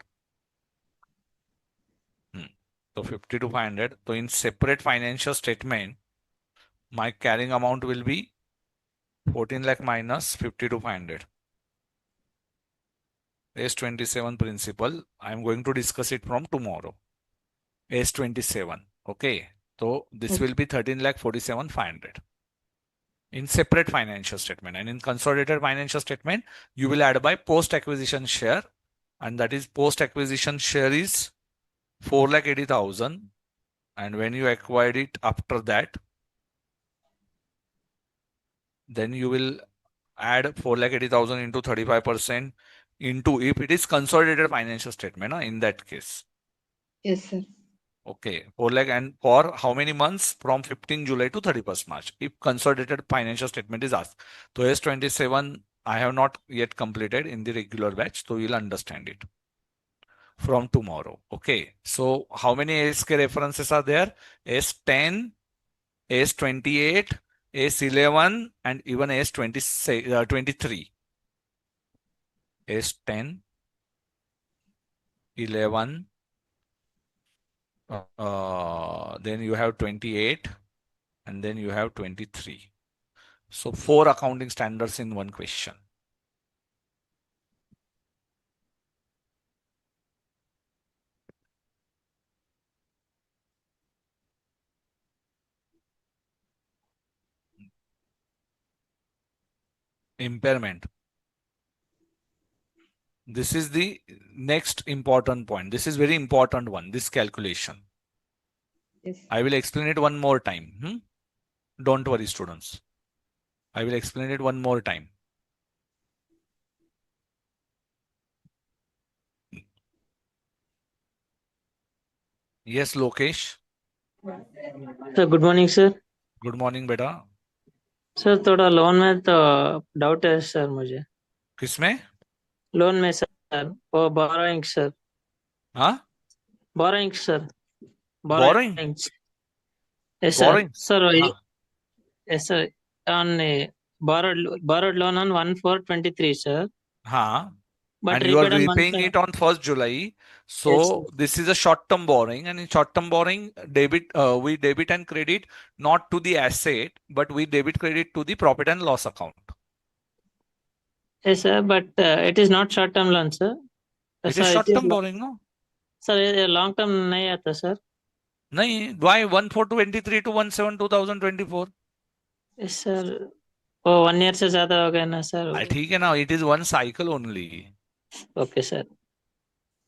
So 50 to 500. So in separate financial statement, my carrying amount will be 14 lakh minus 50 to 500. S27 principle. I am going to discuss it from tomorrow. S27. Okay. So this will be 13 lakh 47 500 in separate financial statement, and in consolidated financial statement you will add by post acquisition share, and that is post acquisition share is 4,80,000, and when you acquired it after that, then you will add 4,80,000 into 35% into, if it is consolidated financial statement, in that case. Yes, sir. Okay, 4 lakh, and for how many months? From 15 July to 31st March. If consolidated financial statement is asked. So S27, I have not yet completed in the regular batch, so you'll understand it from tomorrow. Okay, so how many ASK references are there? S10, S28, S11, and even S23. S10, 11, then you have 28, and then you have 23. So 4 accounting standards in one question. Impairment. This is the next important point. This is very important one, this calculation. Yes. I will explain it one more time. Don't worry, students. I will explain it one more time. Yes, Lokesh. Sir good morning sir. Good morning, beta. Sir थोड़ा loan में तो doubt है sir मुझे। किसमें? Loan में sir, वो borrowing sir. हाँ? Borrowing sir, Borrowing? Borrowing. Yes sir. Borrowing? Sir हाँ. yes sir, on borrowed loan on 1/4/23 sir, हाँ. but And you are repaid on 1 repaying it on 1st July. So yes sir. this is a short-term borrowing, and in short-term borrowing, we debit and credit not to the asset, but we debit credit to the profit and loss account. Yes sir, but it is not short term loan sir. It sir is it is short-term borrowing, no? sir long term नहीं आता sir. नहीं, why 1/4/23 to 1/7/2024? yes sir, वो 1 year से ज्यादा हो गया ना sir. ठीक है ना, it is one cycle only. okay sir.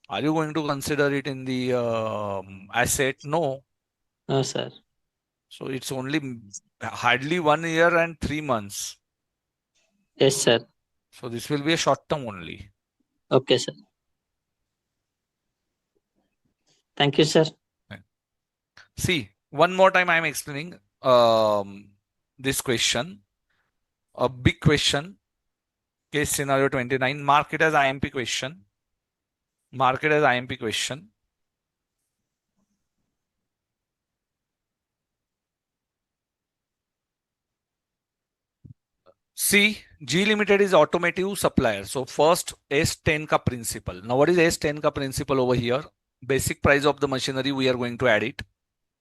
Are you going to consider it in the asset? No. no sir. So it's only hardly 1 year and 3 months. yes sir. So this will be a short term only. okay sir. thank you sir. See, one more time I am explaining this question. A big question. Case scenario 29. Mark it as IMP question. Mark it as IMP question. See, G Limited is automotive supplier. So first S10 ka principle. Now what is S10 ka principle over here? Basic price of the machinery, we are going to add it.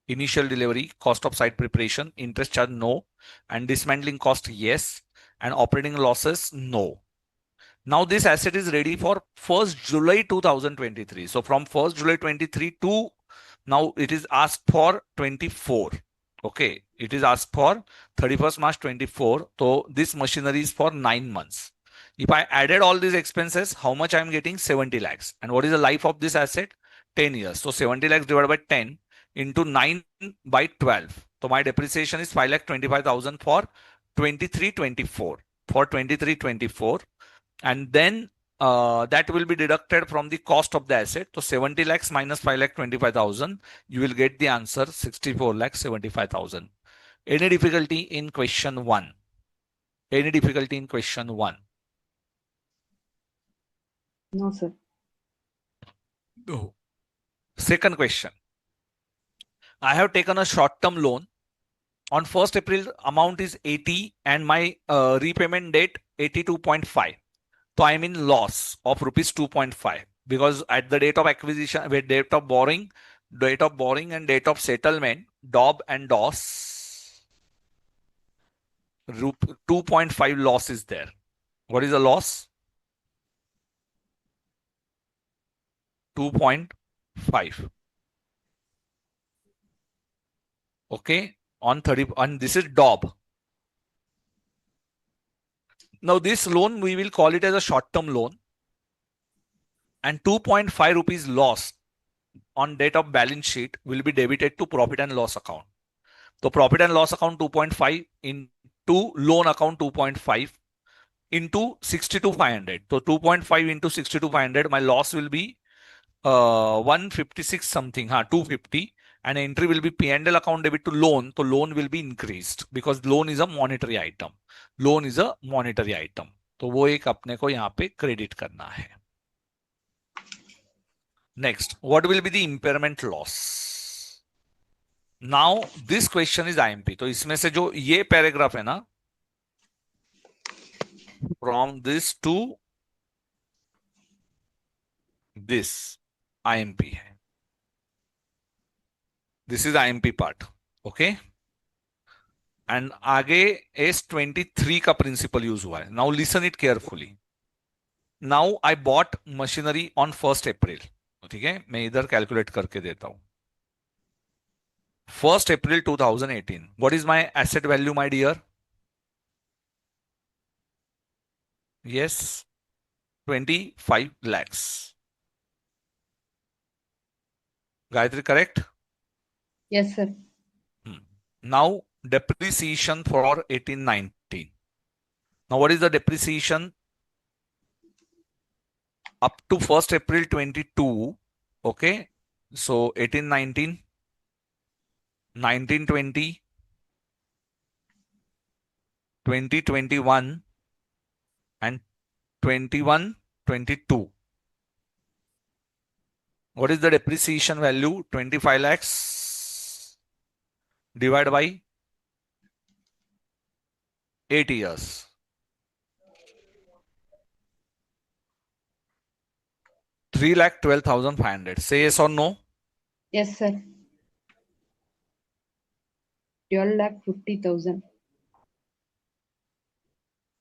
Initial delivery, cost of site preparation, interest charge, no. And dismantling cost, yes. And operating losses, no. Now this asset is ready for 1st July 2023. So from 1st July 23 to now it is asked for 24. Okay, it is asked for 31st March 24. So this machinery is for 9 months. If I added all these expenses, how much I am getting? 70 lakhs. And what is the life of this asset? 10 years. So 70 lakhs divided by 10 into 9 by 12. So my depreciation is 5,25,000 for 23-24. For 23-24. And then that will be deducted from the cost of the asset. So 70 lakhs minus 5,25,000, you will get the answer 64,75,000. Any difficulty in question 1? Any difficulty in question 1? No, sir. No. Second question. I have taken a short-term loan. On 1st April, amount is 80 and my repayment date 82.5. So I'm in loss of rupees 2.5 because at the date of acquisition, with date of borrowing, date of borrowing and date of settlement, DOB and DOS, 2.5 loss is there. What is the loss? 2.5. Okay, on 30, and this is DOB. Now this loan, we will call it as a short-term loan, and 2.5 rupees loss on date of balance sheet will be debited to profit and loss account. So profit and loss account 2.5 into loan account 2.5 into 62,500. So 2.5 into 62,500, my loss will be 156 something, 250, and entry will be P&L account debit to loan. So loan will be increased because loan is a monetary item. Loan is a monetary item. तो वो एक अपने को यहाँ पे credit करना है. Next, what will be the impairment loss? Now this question is IMP. तो इसमें से जो ये पैराग्राफ है ना, from this to this IMP है. This is IMP part. Okay. And आगे S23 का प्रिंसिपल यूज हुआ है. Now listen it carefully. Now I bought machinery on 1st April. ठीक है, मैं इधर कैलकुलेट करके देता हूं. 1st April 2018. What is my asset value, my dear? Yes, 25 lakhs. Gayatri, correct? Yes, sir. Now depreciation for 1819. Now what is the depreciation up to 1st April 22? Okay, so 1819, 1920, 2021 and 21-22. What is the depreciation value? 25 lakhs divided by 8 years. 3,12,500. Say yes or no? Yes, sir. 12,50,000.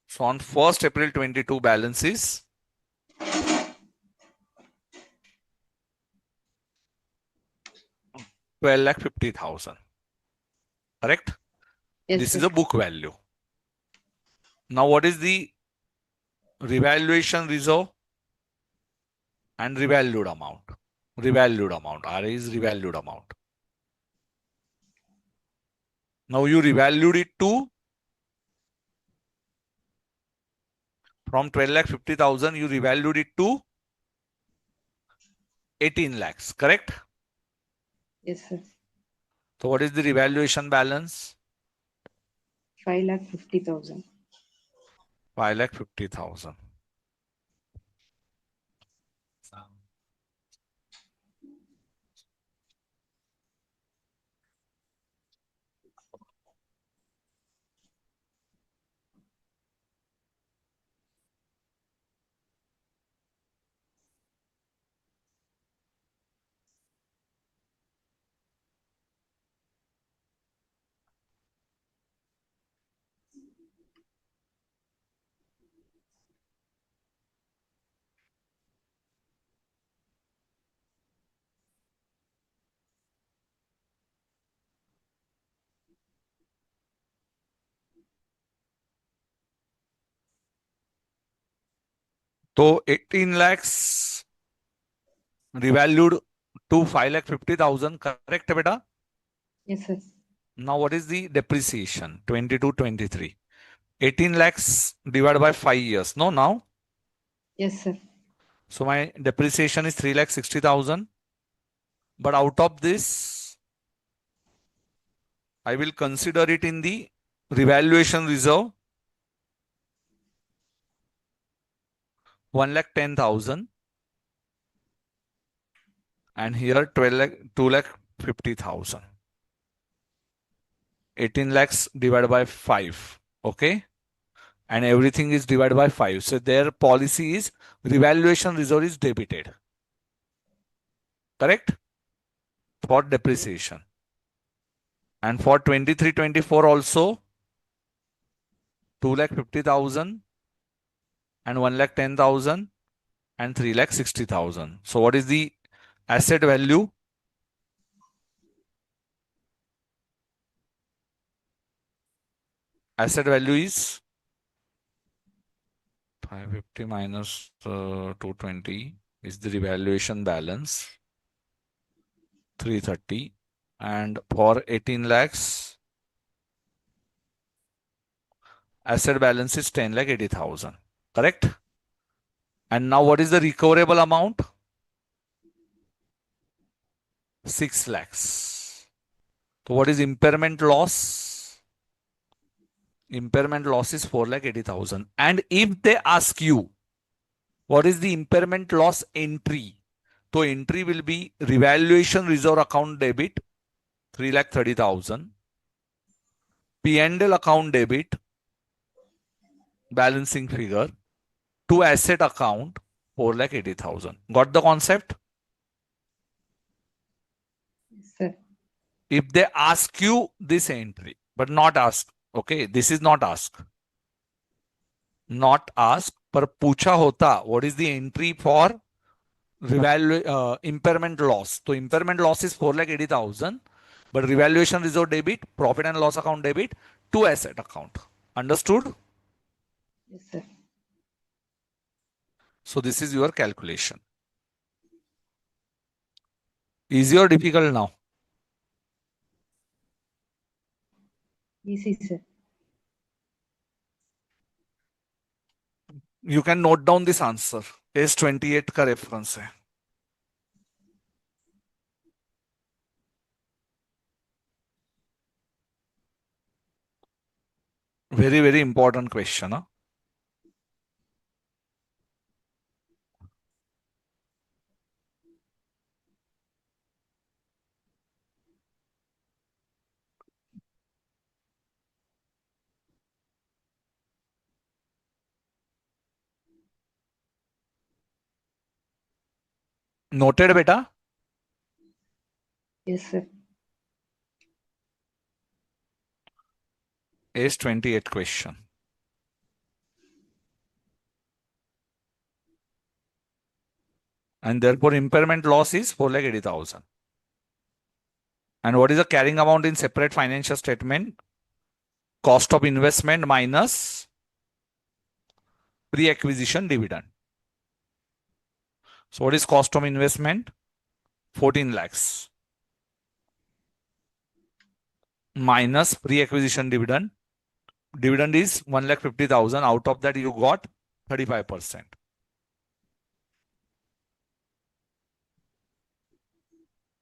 So on 1st April 22 balance is 12,50,000. Correct? Yes, This sir. is a book value. Now what is the revaluation reserve and revalued amount? Revalued amount. RA is revalued amount. Now you revalued it to, from 12,50,000, you revalued it to 18 lakhs, correct? Yes, sir. So what is the revaluation balance? 5,50,000. 5,50,000. तो 18 lakhs revalued to 5,50,000, correct beta? Yes, sir. Now what is the depreciation? 22-23. 18 lakhs divided by 5 years. No, now? Yes, sir. So my depreciation is 3,60,000. But out of this, I will consider it in the revaluation reserve. 1,10,000. And here 2,50,000. 18 lakhs divided by 5. Okay. And everything is divided by 5. So their policy is revaluation reserve is debited. Correct? for depreciation. And for 23-24 also 2,50,000 and 1,10,000 and 3,60,000. So what is the asset value? Asset value is 550 minus 220 is the revaluation balance 330, and for 18 lakhs asset balance is 10,80,000. Correct? And now what is the recoverable amount? 6 lakhs. So what is impairment loss? Impairment loss is 4,80,000. And if they ask you what is the impairment loss entry, so entry will be revaluation reserve account debit 3,30,000, P&L account debit balancing figure to asset account 4,80,000. Got the concept? Yes, sir. If they ask you this entry, but not ask, okay, this is not ask. Not ask, पर पूछा होता what is the entry for impairment loss. So impairment loss is 4,80,000, but revaluation reserve debit, profit and loss account debit to asset account. Understood? Yes, sir. So this is your calculation. Easy or difficult now? Easy, sir. You can note down this answer. Page 28 का reference है. Very, very important question. Huh? Noted, beta? Yes, sir. Page 28 question. And therefore impairment loss is 4,80,000. And what is the carrying amount in separate financial statement? Cost of investment minus pre-acquisition dividend. So what is cost of investment? 14 lakhs. Minus pre-acquisition dividend. Dividend is 1,50,000. Out of that you got 35%.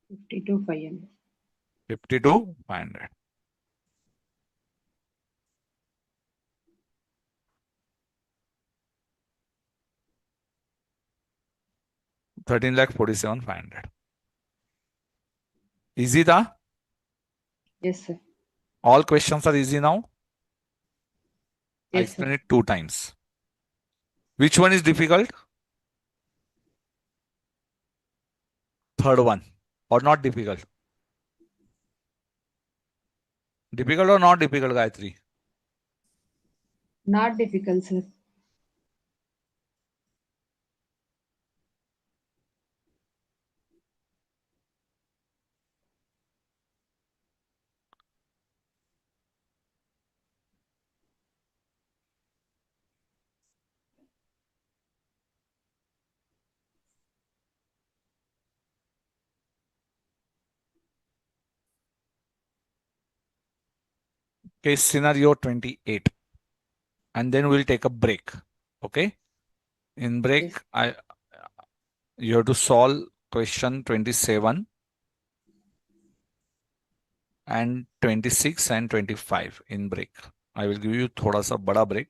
52,500. 52,500. ₹13,47,500. Easy tha? Yes, sir. All questions are easy now. I Yes, explained sir. it 2 times. Which one is difficult? Third one. Or not difficult? Difficult or not difficult, Gayatri? Not difficult, sir. Case scenario 28. And then we'll take a break. Okay? In break, Yes. you have to solve question 27 and 26 and 25 in break. I will give you thoda sa bada break.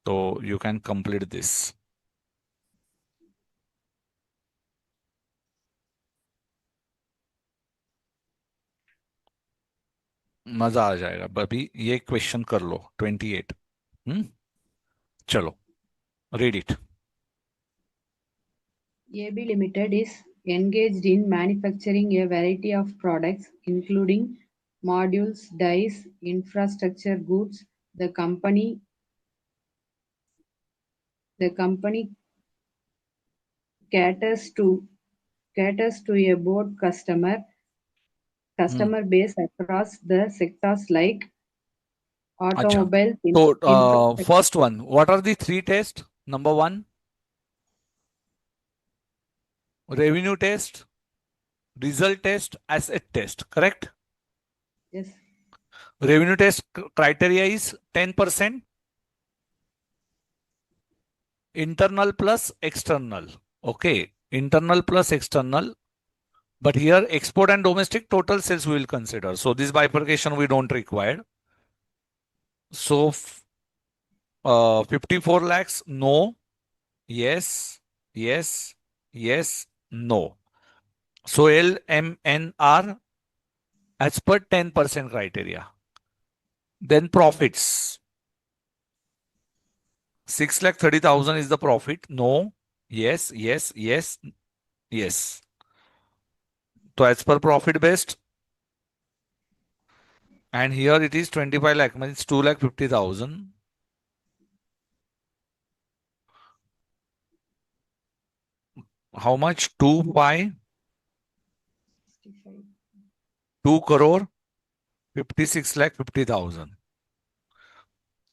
So you can complete this. मजा आ जाएगा. अभी ये question कर लो 28. चलो, read it. AB Limited is engaged in manufacturing a variety of products, including modules, dies, infrastructure goods. The company caters to a broad Hmm. customer base across the sectors like Acha. automobiles, So, infrastructure. first one, what are the three tests? Number one, revenue test, result test, asset test, correct? Yes, Revenue test criteria is 10%, internal plus external. Okay, internal plus external. But here, export and domestic total sales we will consider. So, this bifurcation we don't require. So, 54 lakhs, no, yes, yes, yes, no. So, LMNR as per 10% criteria. Then profits. 6,30,000 is the profit. No. Yes, yes, yes, yes. So as per profit based, and here it is 25 lakh, means 2,50,000. How much? 65. 2 crore 56 lakh 50,000.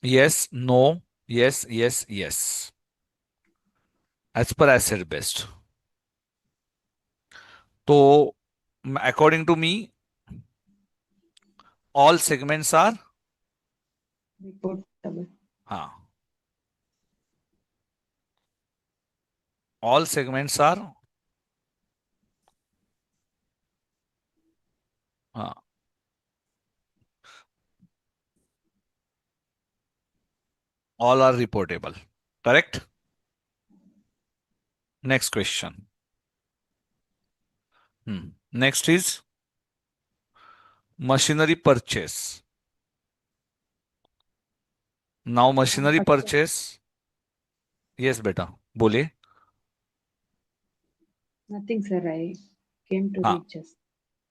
Yes, no, yes, yes, yes. As per asset based. So according to me, all segments are Reportable. uh, all segments are uh, all are reportable. Correct? Next question. Next is machinery purchase. Now machinery purchase. Yes, beta. Bole. Nothing, sir. I came to हाँ. read just.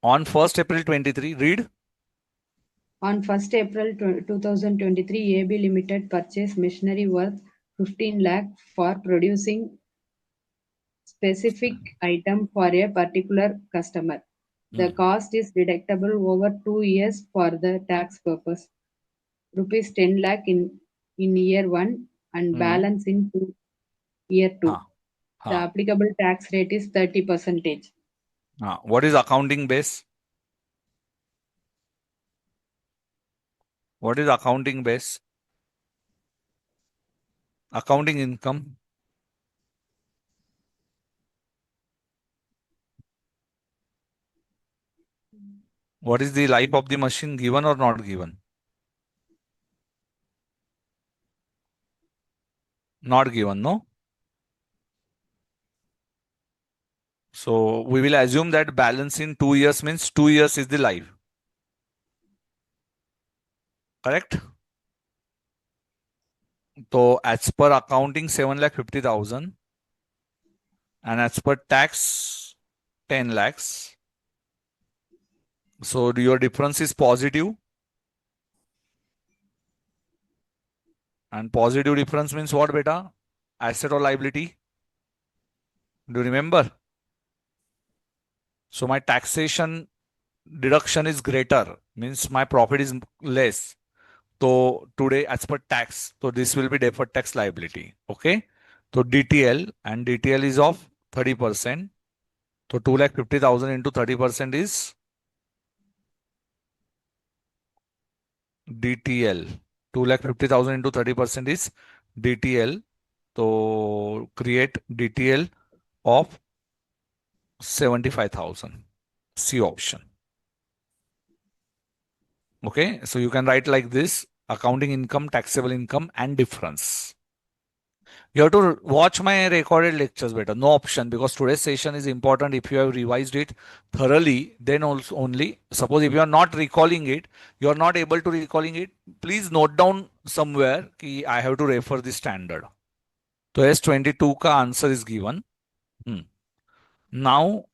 On 1st April 23, read. On 1st April 2023, AB Limited purchased machinery worth 15 lakh for producing specific item for a particular customer. The cost is deductible over 2 years for the tax purpose. Rupees 10 lakh in year 1 and balance in year 2. हाँ. The हाँ. applicable tax rate is 30%. हाँ. What is accounting base? What is accounting base? Accounting income. What is the life of the machine, given or not given? Not given, no? So we will assume that balance in 2 years means 2 years is the life. Correct? So as per accounting 7,50,000 and as per tax 10 lakhs. So your difference is positive. And positive difference means what, beta? Asset or liability? Do you remember? So my taxation deduction is greater, means my profit is less. So today, as per tax, so this will be deferred tax liability. Okay. So DTL, and DTL is of 30%. So 2,50,000 into 30% is DTL. 2,50,000 into 30% is DTL. So create DTL of 75,000. C option. Okay. So you can write like this: accounting income, taxable income, and difference. You have to watch my recorded lectures better. No option, because today's session is important. If you have revised it thoroughly, then also only. Suppose if you are not recalling it, you are not able to recalling it, please note down somewhere कि I have to refer the standard. So S22 का answer is given. Now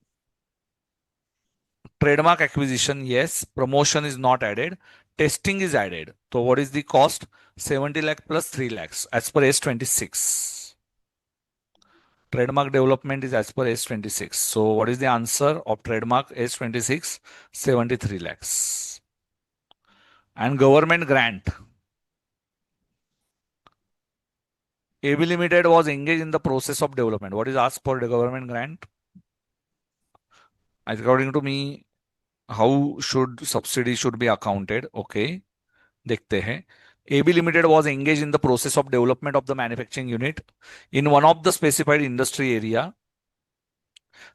Trademark acquisition, yes. Promotion is not added. Testing is added. So what is the cost? 70 lakh plus 3 lakhs as per S26. Trademark development is as per S26. So what is the answer of trademark S26? 73 lakhs. And government grant. AB Limited was engaged in the process of development. What is asked for the government grant? According to me, how should subsidy should be accounted? Okay, देखते हैं. AB Limited was engaged in the process of development of the manufacturing unit in one of the specified industry area.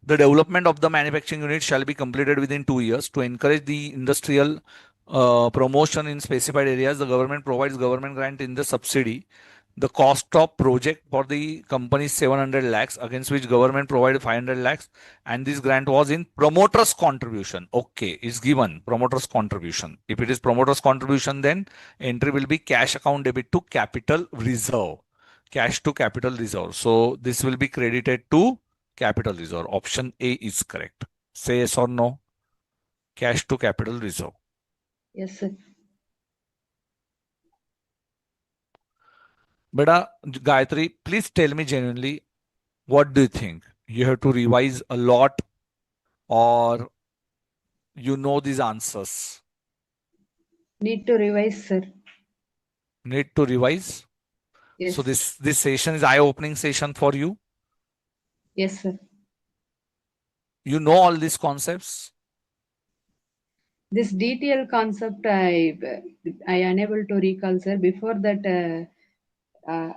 The development of the manufacturing unit shall be completed within 2 years. To encourage the industrial promotion in specified areas, the government provides government grant in the subsidy. The cost of project for the company is 700 lakhs, against which government provided 500 lakhs, and this grant was in promoter's contribution. Okay, it's given promoter's contribution. If it is promoter's contribution, then entry will be cash account debit to capital reserve. Cash to capital reserve. So this will be credited to capital reserve. Option A is correct. Say yes or no. Cash to capital reserve. Yes, sir. Beta Gayatri, please tell me genuinely, what do you think? You have to revise a lot, or you know these answers? Need to revise, sir. Need to revise? Yes. So this session is eye-opening session for you. Yes, sir. You know all these concepts. This DTL concept, I unable to recall, sir. Before that,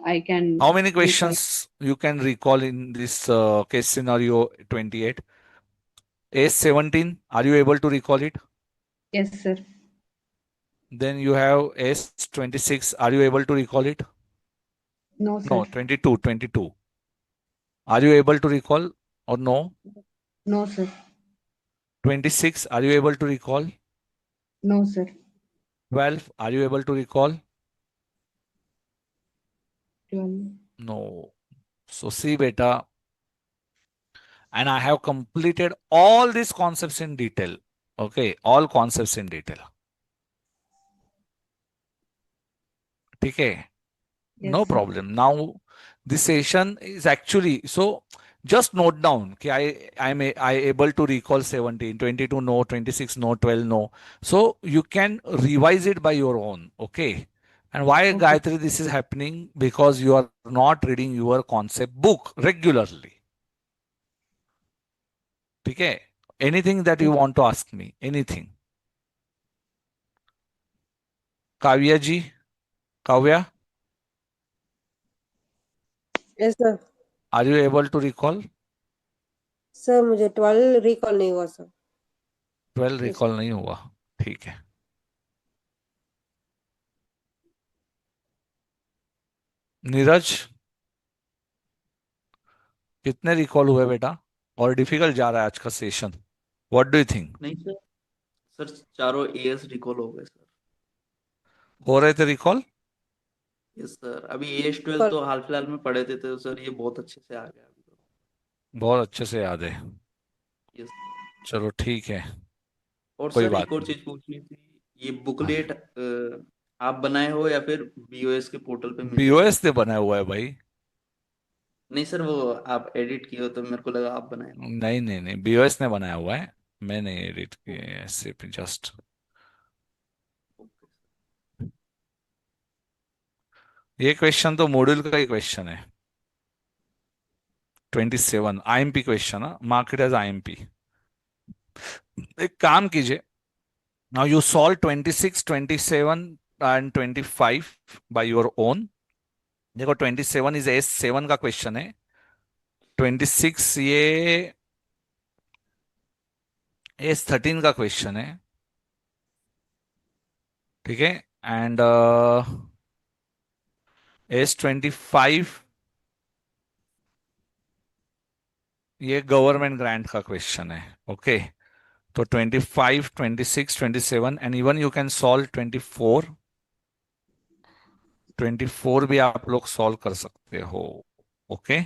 I can. How many recall. questions you can recall in this case scenario 28? S17, are you able to recall it? Yes, sir. Then you have S26, are you able to recall it? No, sir. No, 22. Are you able to recall or no? No, sir. 26, are you able to recall? No, sir. 12, are you able to recall? 12. No. So see beta, and I have completed all these concepts in detail. Okay, all concepts in detail. Okay. Yes, No sir. problem. Now this session is actually, so just note down. Okay, I able to recall 17, 22 no, 26 no, 12 no. So you can revise it by your own. Okay. And why Okay. Gayatri this is happening? Because you are not reading your concept book regularly. Okay. Anything that you want to ask me? Anything? Kavya ji? Kavya? Yes sir. Are you able to recall? Sir मुझे 12 recall नहीं हुआ sir. 12 Yes. Recall नहीं हुआ. ठीक है. नीरज, कितने recall हुए बेटा? और डिफिकल्ट जा रहा है आज का session. What do you think? नहीं सर, सर चारों एएस रिकॉल हो गए सर. हो रहे थे रिकॉल? यस सर, अभी एएस 12 तो हाल फिलहाल में पढ़े थे तो सर ये बहुत अच्छे से आ गया अभी तो. बहुत अच्छे से याद है. यस. चलो ठीक है, और कोई सर बात एक और चीज पूछनी थी, ये बुकलेट आप बनाए हो या फिर बीओएस के पोर्टल पे मिल जाएगा? बीओएस ने बनाया हुआ है भाई. नहीं सर, वो आप एडिट किए हो तो मेरे को लगा आप बनाए हो. नहीं नहीं नहीं, बीओएस ने बनाया हुआ है. मैंने एडिट किया ऐसे जस्ट. ये क्वेश्चन तो मॉड्यूल का ही क्वेश्चन है. 27 आईएमपी क्वेश्चन है, मार्क इट एज आईएमपी. एक काम कीजिए. Now you solve 26, 27 and 25 by your own. देखो 27 इज S7 का क्वेश्चन है. 26 ये S13 का क्वेश्चन है. ठीक है. एंड S25 ये गवर्नमेंट ग्रांट का क्वेश्चन है. ओके. तो 25, 26, 27 and even you can solve 24. 24 भी आप लोग सॉल्व कर सकते हो. ओके.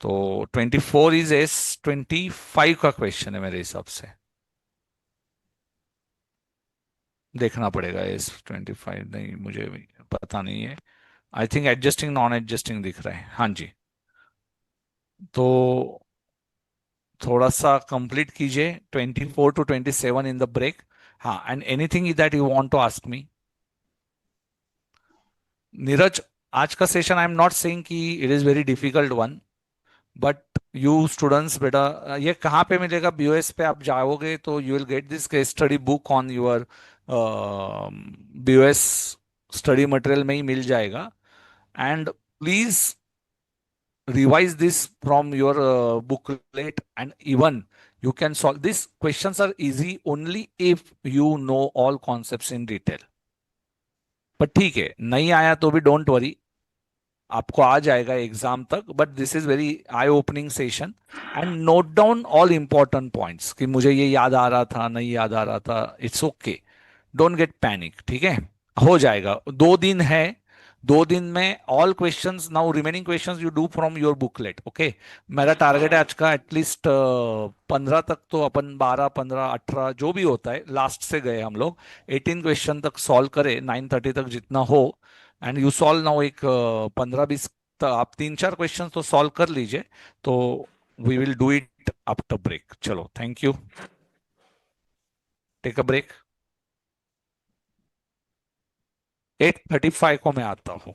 तो 24 इज S25 का क्वेश्चन है मेरे हिसाब से. देखना पड़ेगा, इस 25 नहीं, मुझे भी पता नहीं है। I think adjusting non adjusting दिख रहा है, हाँ जी। तो थोड़ा सा कंप्लीट कीजिए 24 to 27 इन द ब्रेक। हाँ, and anything that you want to ask me. Neeraj, आज का session I am not saying कि it is very difficult one, but you students बेटा, ये कहाँ पे मिलेगा? बीओएस पे आप जाओगे तो you will get this case study book on your BOS study material में ही मिल जाएगा। And please revise this from your booklet, and even you can solve these questions are easy only if you know all concepts in detail। पर ठीक है, नहीं आया तो भी don't worry, आपको आ जाएगा एग्जाम तक। But this is very I opening session, and note down all important points कि मुझे ये याद आ रहा था, नहीं याद आ रहा था, it's okay, don't get panic, ठीक है? हो जाएगा, 2 दिन है, 2 दिन में all questions, now remaining questions you do from your booklet, okay? मेरा टारगेट है आज का एटलीस्ट 15 तक, तो अपन 12 15 18 जो भी होता है, लास्ट से गए हम लोग, 18 क्वेश्चन तक सॉल्व करें 9:30 तक जितना हो। एंड यू सॉल्व नाउ एक 15 20, आप 3 4 क्वेश्चन तो सॉल्व कर लीजिए। तो we will do it after break. चलो, thank you, take a break. 8:35 को मैं आता हूँ।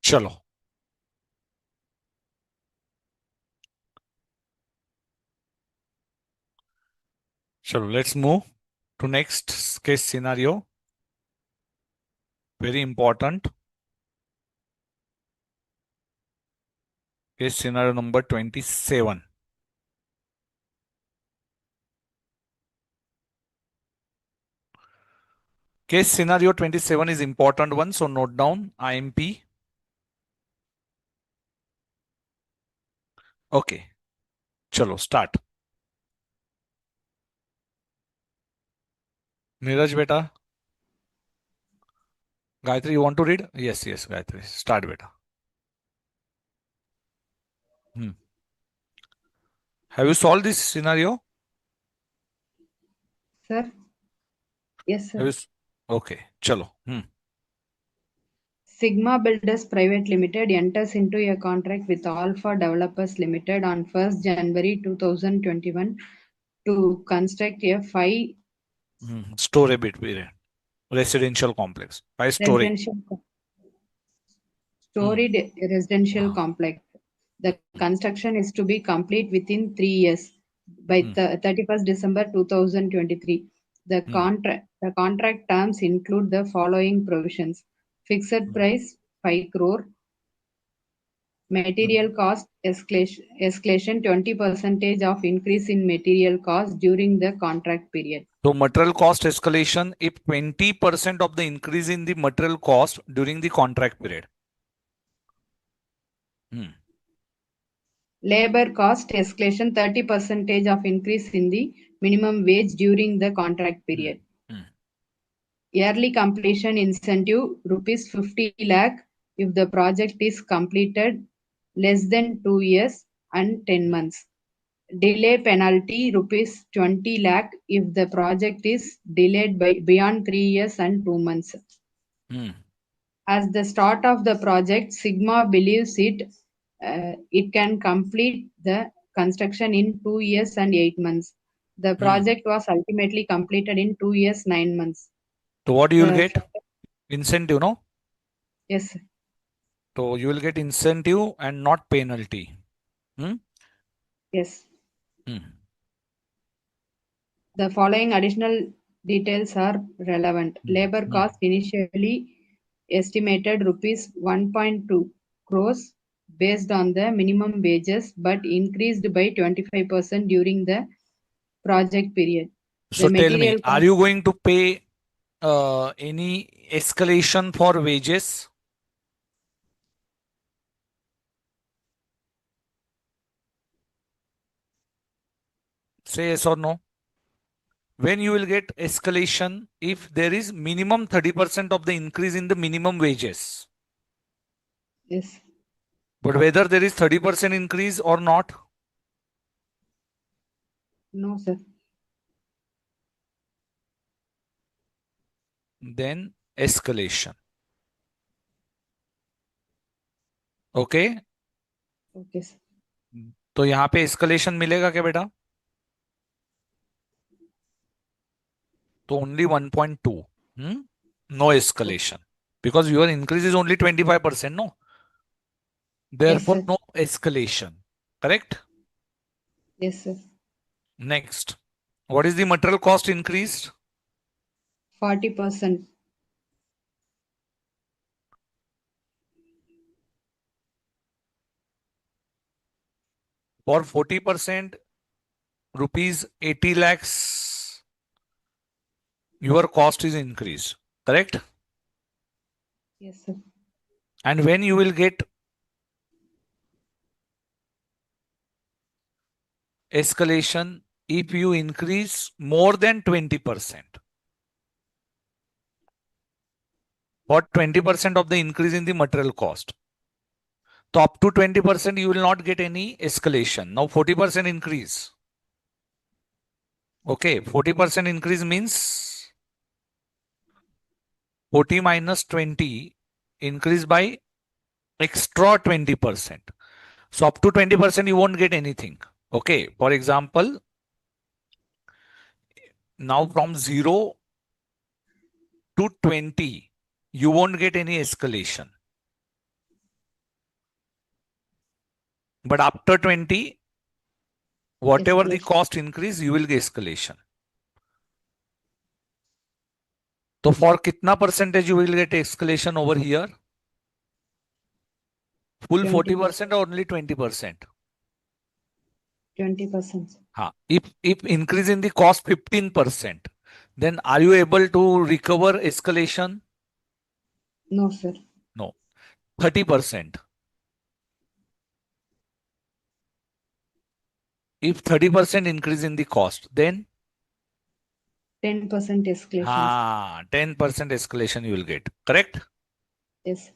चलो चलो let's move to next case scenario. Very important. Case scenario number 27. Case scenario 27 is important one, so note down IMP. Okay, chalo start. Neeraj beta. Gayatri, you want to read? Yes, yes, Gayatri. Start beta. Have you solved this scenario? Sir? Yes, Have sir. you okay, chalo. Sigma Builders Private Limited enters into a contract with Alpha Developers Limited on 1st January 2021 to construct a Story bit period. Residential complex. 5-story. residential complex. The construction is to be complete within 3 years by 31st December 2023. The contract terms include the following provisions: fixed price 5 crore, material cost escalation 20% of increase in material cost during the contract period. So material cost escalation if 20% of the increase in the material cost during the contract period. Labor cost escalation 30% of increase in the minimum wage during the contract period. Yearly completion incentive rupees 50 lakh if the project is completed less than 2 years and 10 months. Delay penalty rupees 20 lakh if the project is delayed by beyond 3 years and 2 months. As the start of the project, Sigma believes it can complete the construction in 2 years and 8 months. The project was ultimately completed in 2 years 9 months. So what you will get? Incentive, no? Yes, sir. So you will get incentive and not penalty. Yes. The following additional details are relevant. Labor cost initially estimated rupees 1.2 crores based on the minimum wages, but increased by 25% during the project period. So tell me, are you going to pay any escalation for wages? Say yes or no. When you will get escalation if there is minimum 30% of the increase in the minimum wages. Yes. But whether there is 30% increase or not? No, sir. Then escalation. Okay, Okay, sir. तो यहाँ पे escalation मिलेगा क्या बेटा? तो only 1.2. No escalation because your increase is only 25%, no? Yes, Therefore, sir. no escalation. Correct? Yes, sir. Next, what is the material cost increased? 40%. For 40%, rupees 80 lakhs, your cost is increased. Correct? Yes, sir. And when you will get escalation if you increase more than 20%. For 20% of the increase in the material cost. So up to 20% you will not get any escalation. Now 40% increase. Okay, 40% increase means 40 minus 20 increase by extra 20%. So up to 20% you won't get anything. Okay, for example, now from 0 to 20, you won't get any escalation. But after 20, whatever the Escalation. cost increase, you will get escalation. So for kitna percentage you will get escalation over here? Full 20%. 40% or only 20%? 20%. If increase in the cost 15%, then are you able to recover escalation? No, sir. No. 30%. If 30% increase in the cost, then 10% escalation, sir. 10% escalation you will get. Correct? Yes.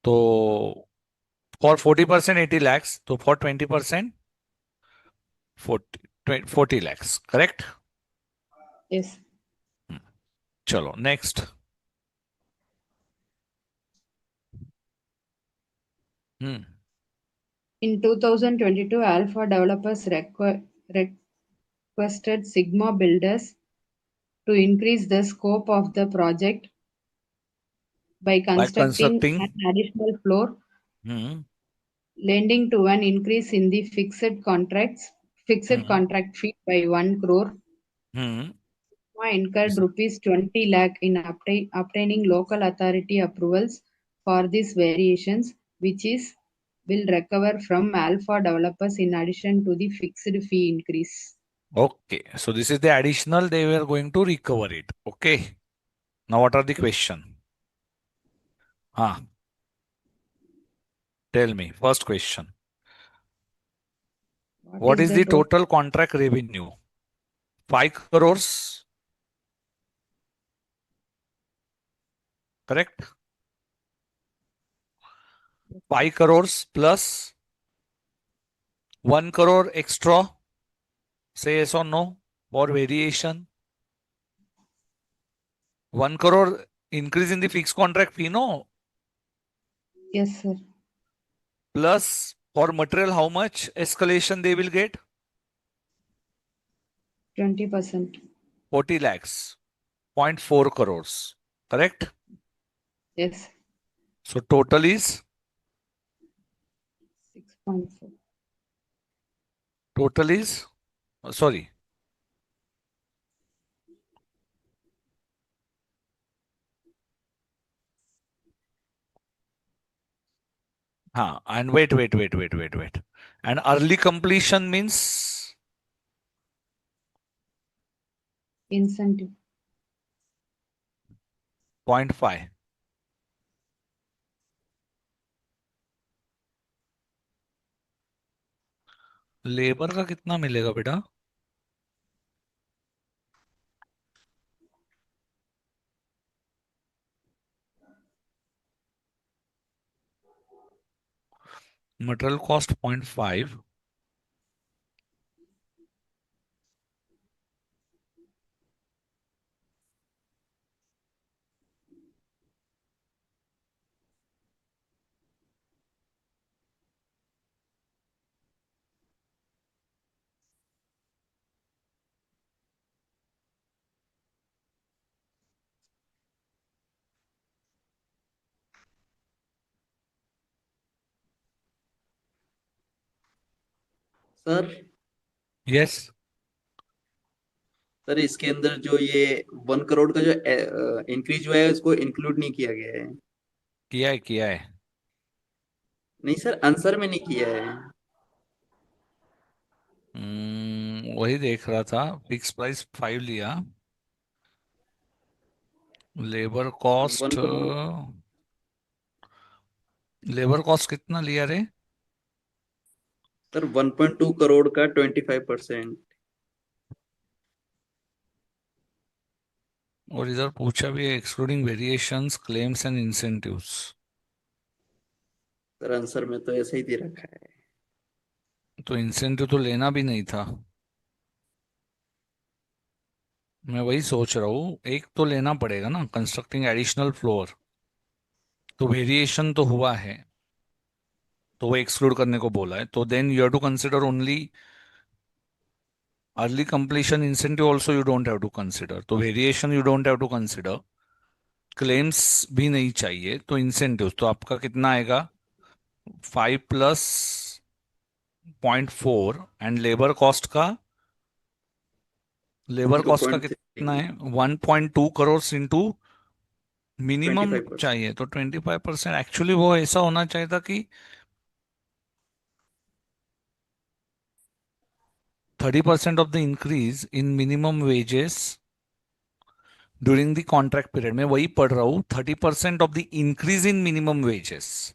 So for 40%, 80 lakhs. So for 20%, 40 lakhs. Correct? Yes. Chalo, next. In 2022, Alpha developers requested Sigma builders to increase the scope of the project by By constructing an constructing. additional floor, Hmm, leading to an increase in the fixed hmm, contract fee by 1 crore. hmm. Sigma incurred rupees 20 lakh in obtaining local authority approvals for these variations, which is will recover from Alpha developers in addition to the fixed fee increase. Okay. So this is the additional they were going to recover it. Okay. Now what are the question? Tell me. First question. What What is is the the total? total contract revenue? 5 crores. Correct? 5 crores plus 1 crore extra. Say yes or no for variation. 1 crore increase in the fixed contract fee, no? Yes, sir. Plus for material, how much escalation they will get? 20%. 40 lakhs, 0.4 crores. Correct? Yes. So total is 6.4. total is sorry. And wait. And early completion means Incentive. 0.5. Labour का कितना मिलेगा बेटा? Material cost 0.5. Sir yes, sir इसके अंदर जो ये 1 करोड़ का जो इंक्रीज हुआ है उसको इंक्लूड नहीं किया गया है। किया है, किया है। नहीं सर, आंसर में नहीं किया है। वही देख रहा था। फिक्स प्राइस 5 लिया। Labour cost, 1 crore. Labour cost कितना लिया रे? सर 1.2 करोड़ का 25%। और इधर पूछा भी है excluding variations claims and incentives. Sir answer में तो ऐसे ही दे रखा है। तो इंसेंटिव तो लेना भी नहीं था। मैं वही सोच रहा हूँ, एक तो लेना पड़ेगा ना, कंस्ट्रक्टिंग एडिशनल फ्लोर। तो वेरिएशन तो हुआ है, तो वो एक्सक्लूड करने को बोला है, तो then you have to consider only early completion incentive also you don't have to consider, तो variation you don't have to consider, claims भी नहीं चाहिए, तो इंसेंटिव तो आपका कितना आएगा? 5 plus 0.4 and labour zero cost का पॉइंट कितना थ्री है? 1.2 crore into twenty minimum five percent चाहिए, तो 25%। एक्चुअली वो ऐसा होना चाहिए था कि 30% of the increase in minimum wages during the contract period. में वही पढ़ रहा हूं, 30% of the increase in minimum wages,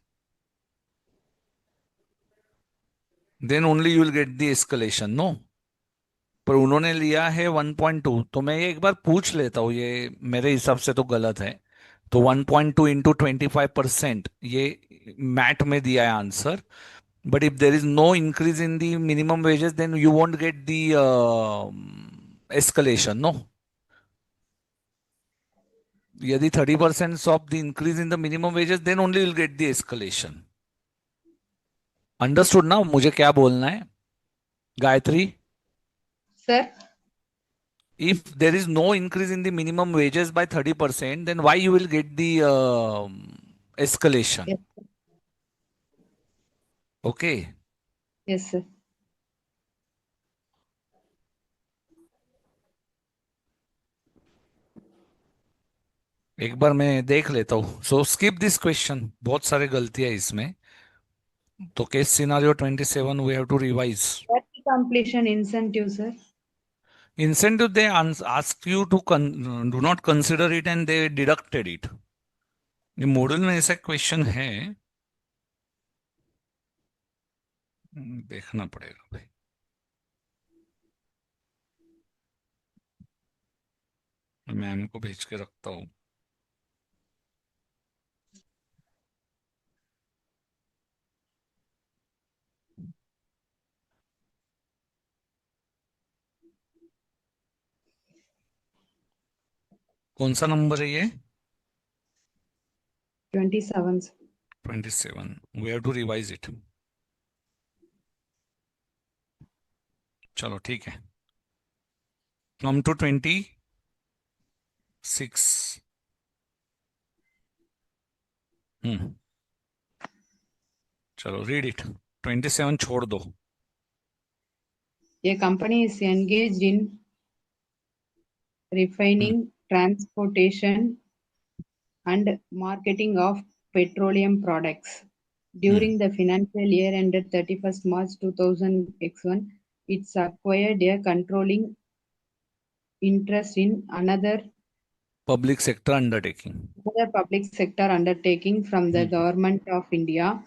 then only you will get the escalation, no? पर उन्होंने लिया है 1.2, तो मैं ये एक बार पूछ लेता हूँ, ये मेरे हिसाब से तो गलत है। तो 1.2 इंटू 25%, ये मैट में दिया है answer. But if there is no increase in the minimum wages then you won't get the escalation, no? यदि 30% of the increase in the minimum wages then only will get the escalation. Understood ना मुझे क्या बोलना है, Gayatri? Sir, If there is no increase in the minimum wages by 30%, then why you will get the escalation? yes, Okay. yes, sir. एक बार मैं देख लेता हूँ। सो स्किप दिस क्वेश्चन, बहुत सारे गलतियां इसमें। तो case scenario 27 we have to revise. Early completion incentive, sir. Incentive they ask you to do not consider it and they deducted it। ये मॉडल में ऐसा क्वेश्चन है, देखना पड़ेगा भाई। मैम को भेज के रखता हूँ। कौन सा नंबर है ये? 27, sir. 27। We have to revise it. चलो ठीक है, कम टू 26। हम्म, चलो रीड इट। 27 छोड़ दो। A company is engaged in hmm, refining, transportation, and marketing of petroleum products. Hmm, During the financial year ended 31st March 2001, it's acquired a controlling interest in public sector undertaking. another public sector undertaking from the hmm, Government of India, hmm,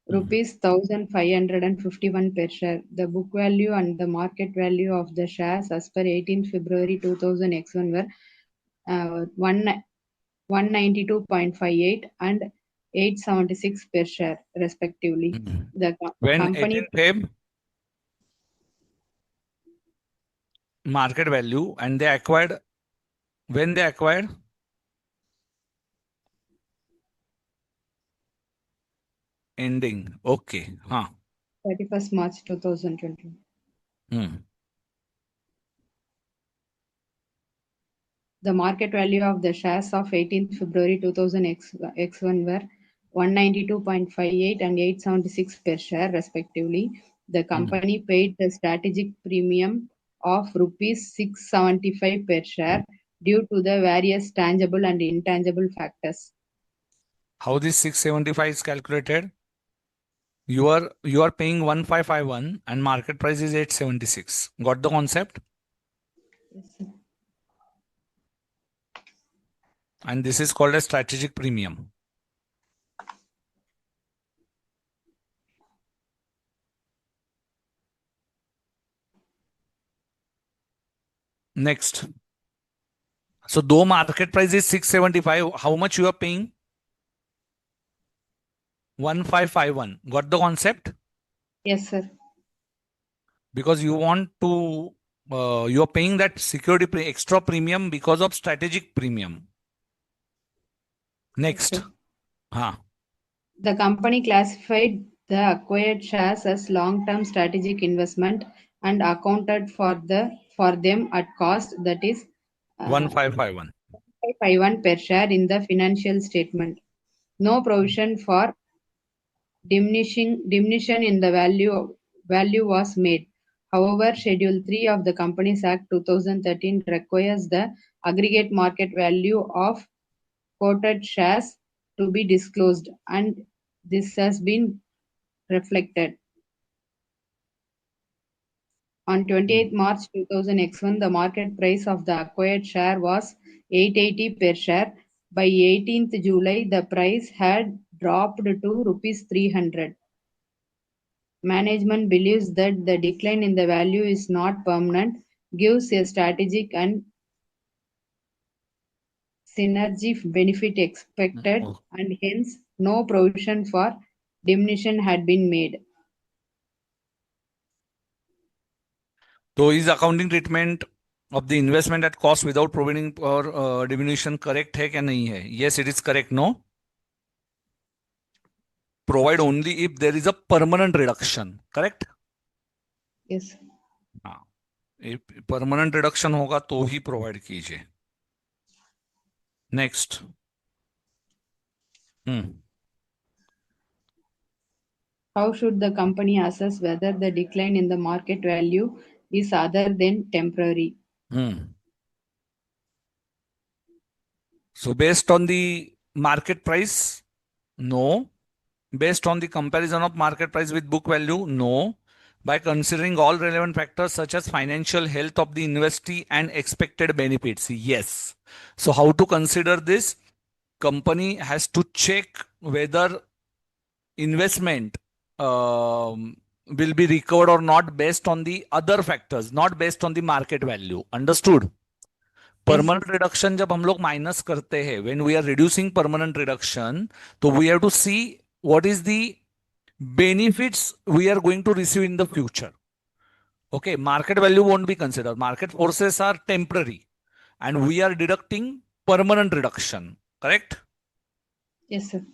rupees 1,551 per share. The book value and the market value of the shares as per 18 February 2000 X1 were 192.58 and 876 per share, respectively. Hmm. The When company 18 Feb market value and they acquired, when they acquired, ending, okay, हाँ। 31st March 2020. Hmm, The market value of the shares of 18th February 2000 X1 were 192.58 and 876 per share, respectively. the company paid the strategic premium of rupees 675 per share due to the various tangible and intangible factors. How this 675 is calculated? You are paying 1551 and market price is 876. Got the concept? Yes, sir. And this is called a strategic premium. Next. So though market price is 675, how much you are paying? 1551. Got the concept? Yes, sir. Because you want to you are paying that security extra premium because of strategic premium. Next. Yes, sir. Huh. The company classified the acquired shares as long-term strategic investment and accounted for them at cost, that is 1551. 551 per share in the financial statement. No provision for diminution in the value was made. However, Schedule 3 of the Companies Act 2013 requires the aggregate market value of quoted shares to be disclosed, and this has been reflected. On 28 March 2000 the market price of the acquired share was 880 per share. By 18th July, the price had dropped to rupees 300. Management believes that the decline in the value is not permanent, gives a strategic and synergy benefit expected, and hence no provision for diminution had been made. So is accounting treatment of the investment at cost without providing for diminution correct है क्या नहीं है? Yes, it is correct. No. Provide only if there is a permanent reduction. Correct? Yes. हाँ. if permanent reduction होगा तो ही provide कीजिए. Next. How should the company assess whether the decline in the market value is other than temporary? So based on the market price, no. Based on the comparison of market price with book value, no. By considering all relevant factors such as financial health of the investee and expected benefits, yes. So how to consider this? Company has to check whether investment will be recovered or not based on the other factors, not based on the market value. Understood? Permanent reduction जब हम लोग minus करते हैं, when we are reducing permanent reduction, तो we have to see what is the benefits we are going to receive in the future. Okay, market value won't be considered. Market forces are temporary, and we are deducting permanent reduction. Correct? Yes, sir.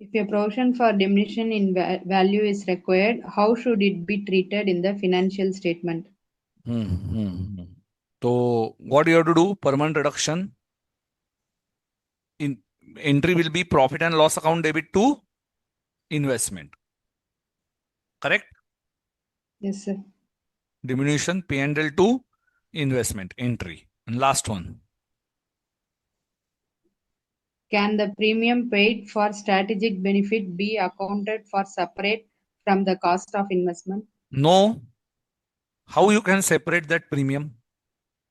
If a provision for diminution in value is required, how should it be treated in the financial statement? So what do you have to do? Permanent reduction. In entry will be profit and loss account debit to investment. Correct? Yes, sir. Diminution P&L to investment entry. And last one. Can the premium paid for strategic benefit be accounted for separate from the cost of investment? No. How you can separate that premium?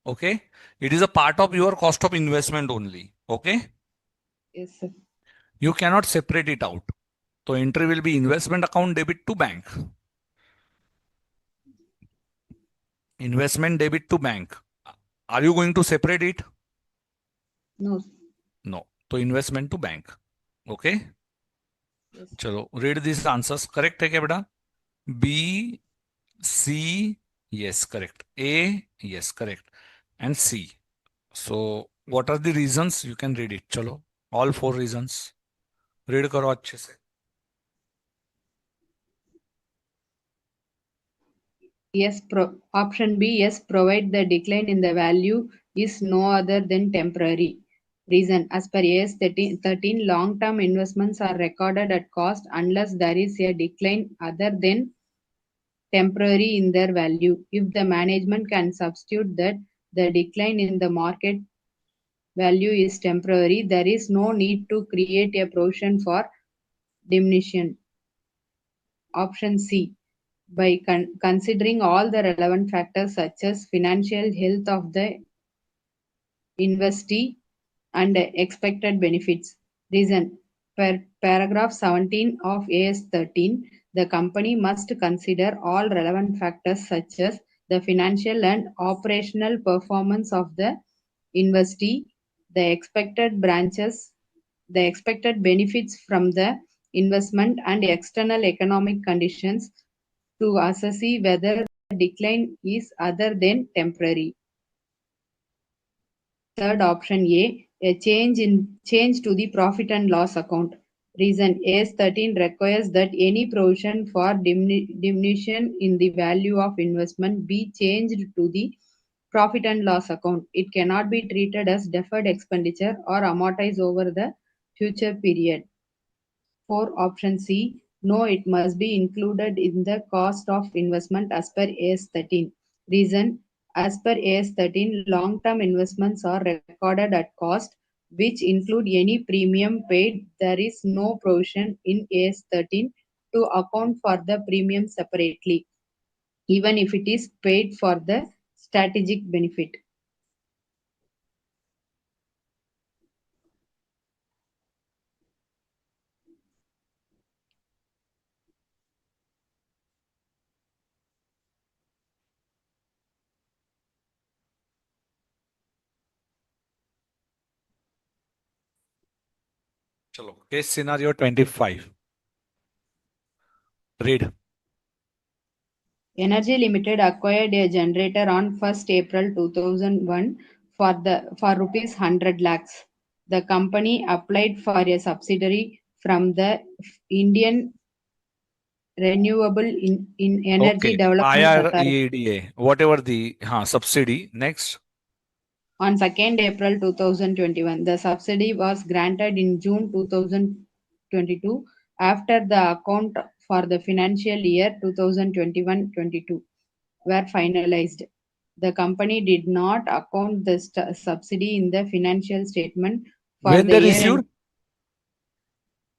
Okay. It is a part of your cost of investment only. Okay. Yes, sir. You cannot separate it out. So entry will be investment account debit to bank. Investment debit to bank. Are you going to separate it? No. No. So investment to bank. Okay. Yes. Chalo, read these answers. Correct है क्या बेटा? B, C, yes, correct. A, yes, correct. And C. So what are the reasons? You can read it. Chalo, all four reasons. Read करो अच्छे से. Yes, option B, yes, provide the decline in the value is no other than temporary. Reason, as per AS 13, long-term investments are recorded at cost unless there is a decline other than temporary in their value. If the management can substitute that the decline in the market value is temporary, there is no need to create a provision for diminution. Option C. By considering all the relevant factors such as financial health of the investee and expected benefits. Reason, per paragraph 17 of AS 13, the company must consider all relevant factors such as the financial and operational performance of the investee, the the expected benefits from the investment, and external economic conditions to assess whether the decline is other than temporary. Third option a change to the profit and loss account. Reason, AS 13 requires that any provision for diminution in the value of investment be changed to the profit and loss account. It cannot be treated as deferred expenditure or amortized over the future period. For option C, no, it must be included in the cost of investment as per AS 13. Reason, as per AS 13, long-term investments are recorded at cost, which include any premium paid. There is no provision in AS 13 to account for the premium separately, even if it is paid for the strategic benefit. Chalo, case scenario 25. Read. Energy Limited acquired a generator on 1st April 2001 for rupees 100 lakhs. The company applied for a subsidiary from the Indian Renewable in Energy Okay. Development Authority. IREDA, whatever the subsidy. Next. On 2nd April 2021, the subsidy was granted in June 2022 after the account for the financial year 2021-22 were finalized. The company did not account the subsidy in the financial statement for When the they year received?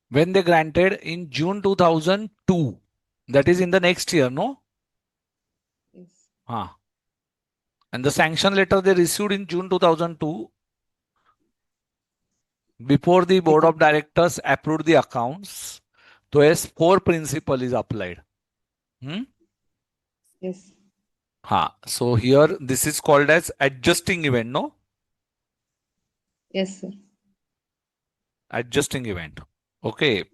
When they granted in June 2002. That is in the next year, no? Yes. And the sanction letter they received in June 2002 before the board of directors approved the accounts. So as 4 principle is applied. Yes. So here this is called as adjusting event, no? Yes, sir. Adjusting event. Okay.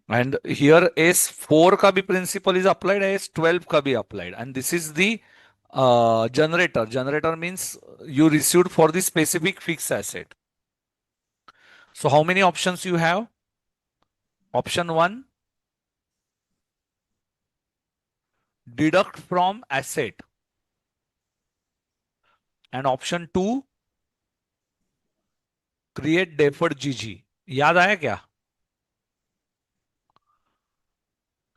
And here S4 ka bhi principle is applied, S12 ka bhi applied. And this is the generator. Generator means you received for the specific fixed asset. So how many options you have? Option 1, deduct from asset. And option 2, create deferred GG. याद आया क्या?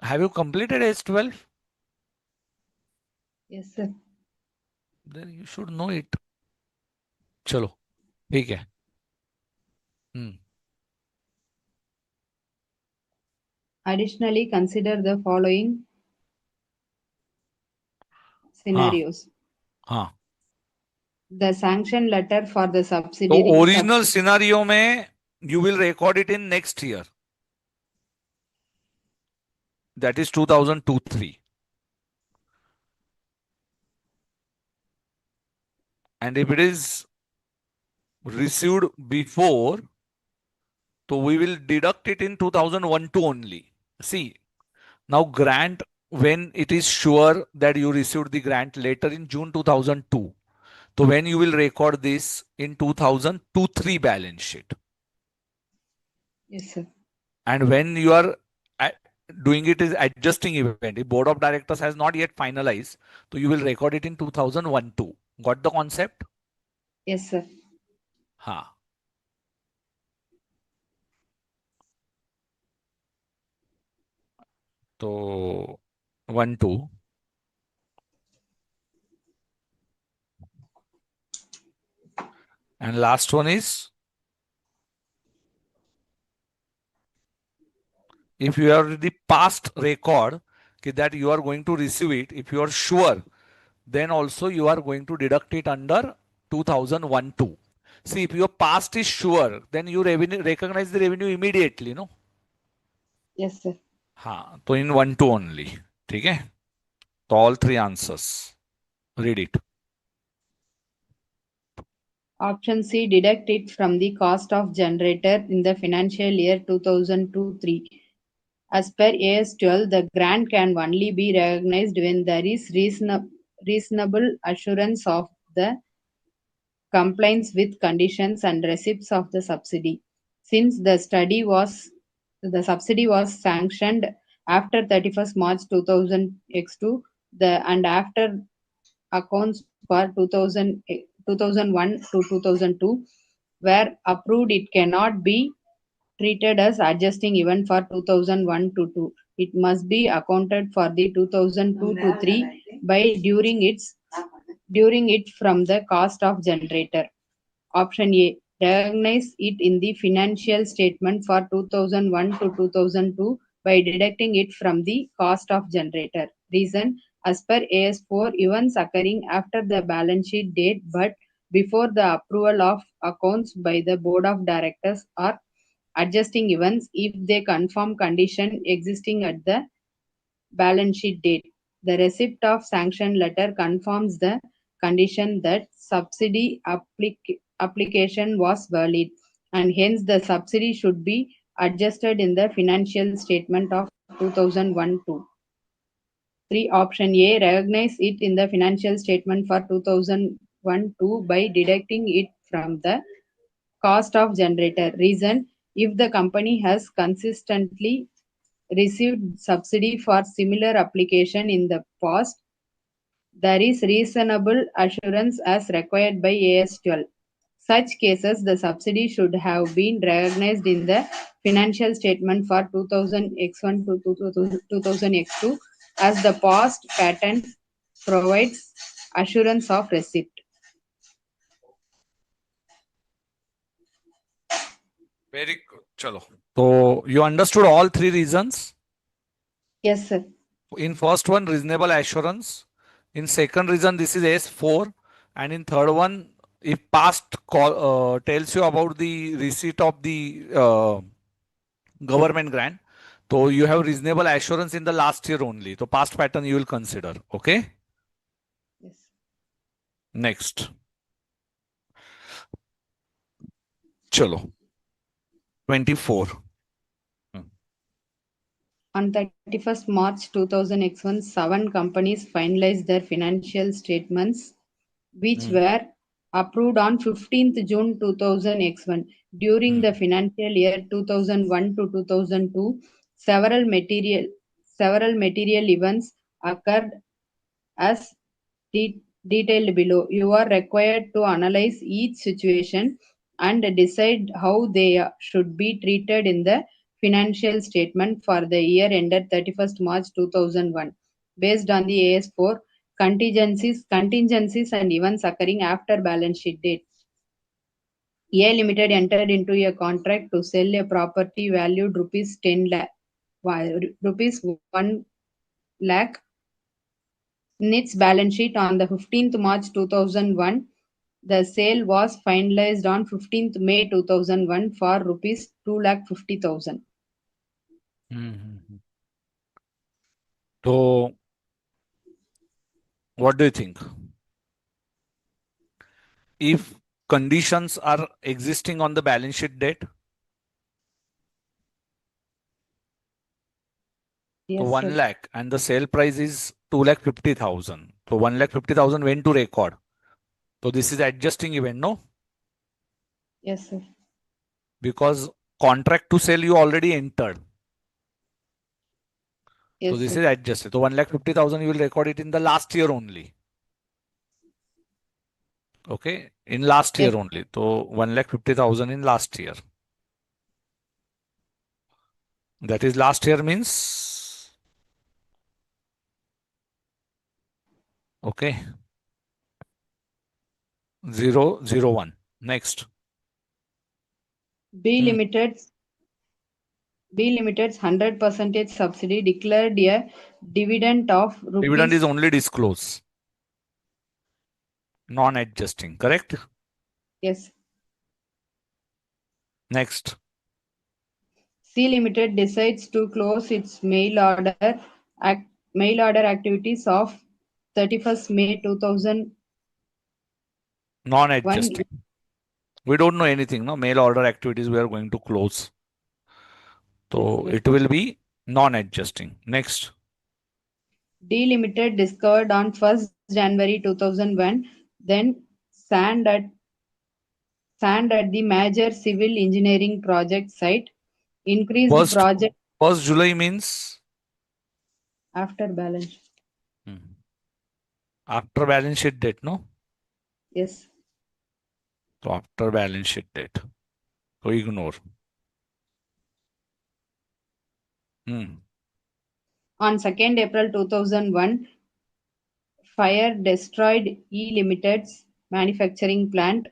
Have you completed S12? Yes, sir. Then you should know it. चलो ठीक है. Additionally, consider the following scenarios. The sanction letter for the subsidiary. So original scenario में you will record it in next year. That is 2002-03. And if it is received before, so we will deduct it in 2001-02 only. See, now grant, when it is sure that you received the grant later in June 2002. So when you will record this in 2002-03 balance sheet. Yes, sir. And when you are doing it is adjusting event, if board of directors has not yet finalized, so you will record it in 2001-02. Got the concept? Yes, sir. So 1, 2. And last one is, if you have the past record that you are going to receive it, if you are sure, then also you are going to deduct it under 2001 2. See, if your past is sure, then you recognize the revenue immediately, no? Yes, sir. हाँ, तो in 1 2 only. ठीक है? तो all three answers. Read it. Option C, deduct it from the cost of generator in the financial year 2002-3. As per AS12, the grant can only be recognized when there is reasonable assurance of the compliance with conditions and receipts of the subsidy. Since the subsidy was sanctioned after 31st March 2000 X2, and after accounts for 2001 to 2002 were approved, it cannot be treated as adjusting event for 2001 to 2. It must be accounted for the 2002 to 3 by during it from the cost of generator. Option A, recognize it in the financial statement for 2001 to 2002 by deducting it from the cost of generator. Reason, as per AS4, events occurring after the balance sheet date but before the approval of accounts by the board of directors are adjusting events if they confirm condition existing at the balance sheet date. The receipt of sanction letter confirms the condition that subsidy application was valid, and hence the subsidy should be adjusted in the financial statement of 2001-2. 3. Option A, recognize it in the financial statement for 2001-2 by deducting it from the cost of generator. Reason, if the company has consistently received subsidy for similar application in the past, there is reasonable assurance as required by AS12. Such cases, the subsidy should have been recognized in the financial statement for 2000 X1 to 2000 X2 as the past pattern provides assurance of receipt. Very good. Chalo. So you understood all three reasons. Yes, sir. In first one, reasonable assurance. In second reason, this is S4. And in third one, if past tells you about the receipt of the government grant, so you have reasonable assurance in the last year only. So past pattern you will consider. Okay. Yes. Next. Chalo. 24. On 31st March 2000 X1, 7 companies finalized their financial statements, which were approved on 15th June 2000 X1. During the financial year 2001 to 2002, several material events occurred as detailed below. You are required to analyze each situation and decide how they should be treated in the financial statement for the year ended 31st March 2001 based on the AS4 contingencies and events occurring after balance sheet date. A Limited entered into a contract to sell a property valued rupees 10 lakh, rupees 1 lakh in its balance sheet on the 15th March 2001. The sale was finalized on 15th May 2001 for rupees 2,50,000. So what do you think? If conditions are existing on the balance sheet date, Yes, so 1 sir. lakh and the sale price is 2,50,000. So 1,50,000 went to record. So this is adjusting event, no? Yes, sir. Because contract to sell you already entered. Yes, So this sir. is adjusted. So 1,50,000 you will record it in the last year only. Okay, in last year Yes. only. So 1,50,000 in last year. That is last year means Okay. 001. Next. B Limited's 100% subsidy declared a dividend of Dividend is rupees. only disclose, non-adjusting, correct? Yes. Next. C Limited decides to close its mail order activities of 31st May 2001. Non-adjusting. We don't know anything, no? Mail order activities we are going to close. So it will be non-adjusting. Next. D Limited discovered on 1st January 2001, then sand at the major civil engineering project site, increased First project July means after balance. after balance sheet date, no? Yes. So after balance sheet date. So ignore. On 2nd April 2001, fire destroyed E Limited's manufacturing plant.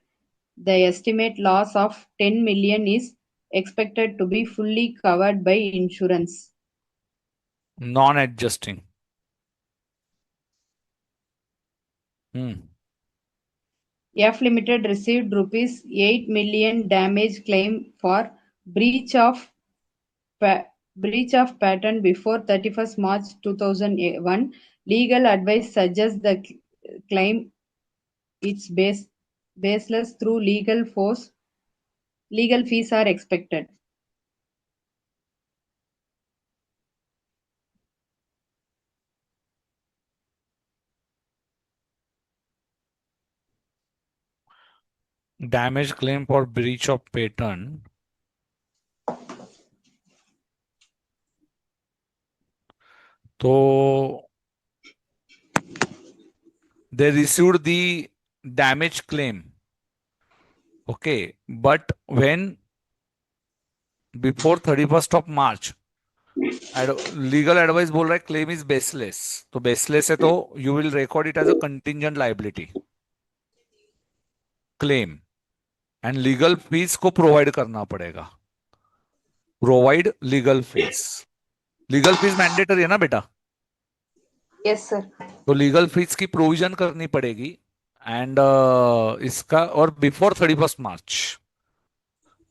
The estimate loss of 10 million is expected to be fully covered by insurance. Non-adjusting. F Limited received rupees 8 million damage claim for breach of patent before 31st March 2001. Legal advice suggests the claim is baseless through legal fees are expected. Damage claim for breach of patent. So they received the damage claim. Okay. But when before 31st of March, legal advice बोल रहा है claim is baseless, तो baseless है तो you will record it as a contingent liability claim and legal fees को provide करना पड़ेगा. Provide legal fees mandatory है ना बेटा? Yes, sir. तो लीगल फीस की प्रोविजन करनी पड़ेगी एंड इसका और बिफोर 31st मार्च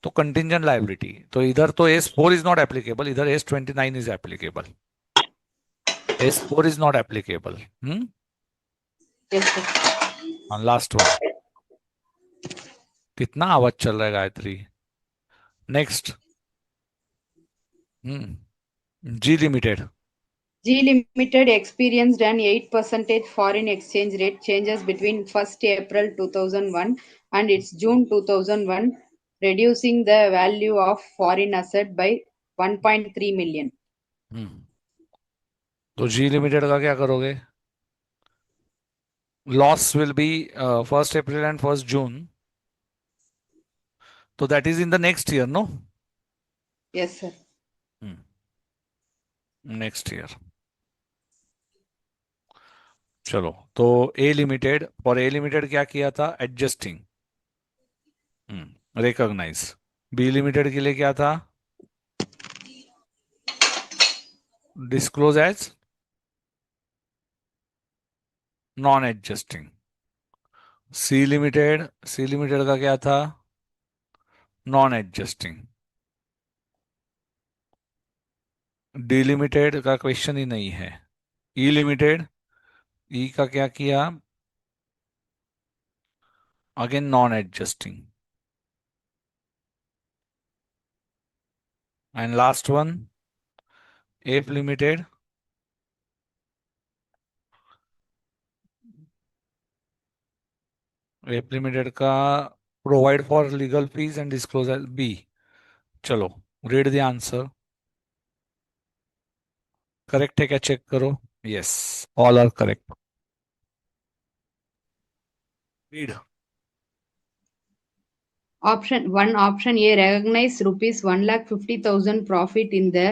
तो कंटिंजेंट लाइबिलिटी. तो इधर तो S4 इज नॉट एप्लीकेबल, इधर S29 is applicable. S4 is not applicable. Yes, sir. Last one. कितना आवाज चल रहा है Gayatri? Next. Ji limited. G Limited experienced an 8% foreign exchange rate changes between 1st April 2001 and its June 2001, reducing the value of foreign asset by 1.3 million. तो जी limited का क्या करोगे? Loss will be 1st April and 1st June. तो that is in the next year, no? Yes, sir. Next year. चलो, तो A limited, for A limited क्या किया था? Adjusting, recognise. बी लिमिटेड के लिए क्या था? Disclose as non adjusting. C limited का क्या था? Non adjusting. डी लिमिटेड का क्वेश्चन ही नहीं है. ई लिमिटेड, ई का क्या किया? Again non adjusting. And last one F limited. F limited का provide for legal fees and disclose B. चलो, रीड द आंसर. करेक्ट है क्या? चेक करो. Yes, all are correct. Read. Option A recognize rupees 1,50,000 profit in the